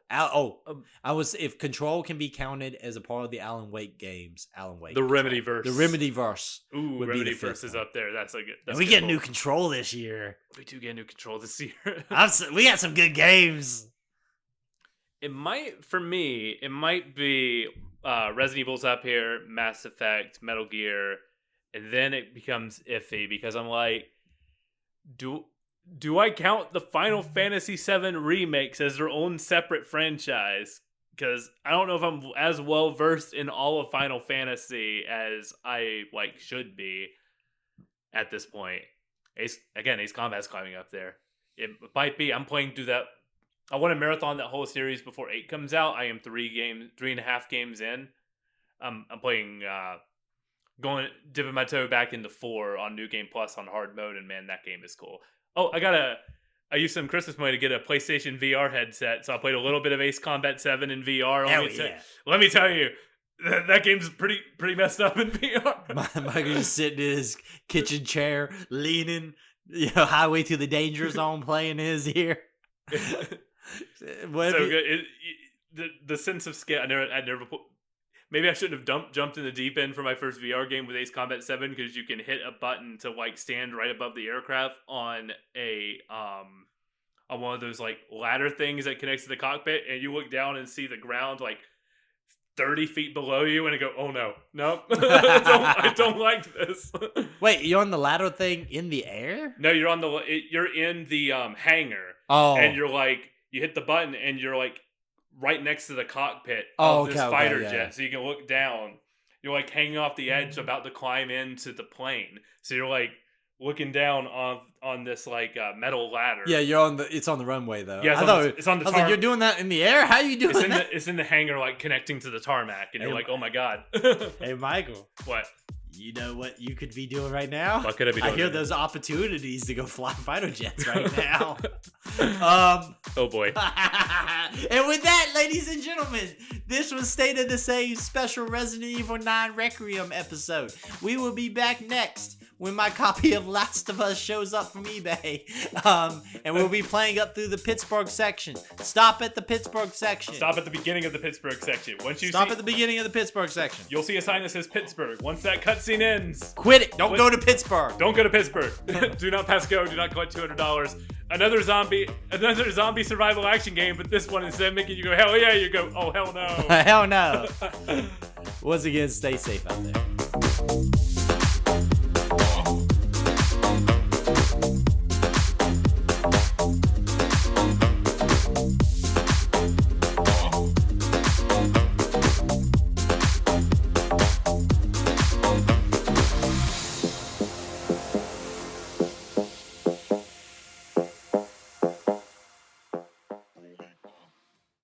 S2: If Control can be counted as a part of the Alan Wake games, Alan Wake.
S3: The Remedyverse.
S2: The Remedyverse.
S3: Ooh, Remedyverse is up there. That's a good.
S2: And we get new Control this year.
S3: We do get new Control this year.
S2: We got some good games.
S3: It might be Resident Evil's up here, Mass Effect, Metal Gear, and then it becomes iffy because I'm like, do I count the Final Fantasy VII remakes as their own separate franchise? Because I don't know if I'm as well versed in all of Final Fantasy as I should be at this point. Ace Combat's climbing up there. It might be. I'm playing through that. I want to marathon that whole series before 8 comes out. I am 3.5 games in. I'm playing, dipping my toe back into 4 on New Game Plus on hard mode, and man, that game is cool. Oh, I used some Christmas money to get a PlayStation VR headset, so I played a little bit of Ace Combat 7 in VR. Let me tell you, that game's pretty messed up in VR.
S2: Michael's just sitting in his kitchen chair, leaning, Highway to the Danger Zone playing in his ear.
S3: So good. The sense of scale. Maybe I shouldn't have jumped in the deep end for my first VR game with Ace Combat 7 because you can hit a button to stand right above the aircraft on on one of those ladder things that connects to the cockpit, and you look down and see the ground 30 feet below you, and I go, oh no, I don't like this.
S2: Wait, you're on the ladder thing in the air?
S3: No, you're in the hangar.
S2: Oh,
S3: and you're you hit the button, and you're right next to the cockpit of this fighter jet, so you can look down. You're hanging off the edge, about to climb into the plane. So you're looking down on this metal ladder.
S2: Yeah, it's on the runway though.
S3: Yeah, it's on the. I was
S2: you're doing that in the air? How are you doing that?
S3: It's in the hangar, connecting to the tarmac, and you're oh my god.
S2: Hey, Michael.
S3: What?
S2: You know what you could be doing right now?
S3: What could I be doing?
S2: I hear those opportunities to go fly fighter jets right now.
S3: Oh boy.
S2: And with that, ladies and gentlemen, this was State of the Save special Resident Evil 9 Requiem episode. We will be back next when my copy of Last of Us shows up from eBay. And we'll be playing up through the Pittsburgh section. Stop at the Pittsburgh section.
S3: Stop at the beginning of the Pittsburgh section.
S2: Stop at the beginning of the Pittsburgh section.
S3: You'll see a sign that says Pittsburgh. Once that cutscene ends,
S2: quit it. Don't go to Pittsburgh.
S3: Don't go to Pittsburgh. Do not pass go. Do not collect $200. Another zombie survival action game, but this one, instead of making you go hell yeah, you go oh hell no.
S2: Hell no. Once again, stay safe out there.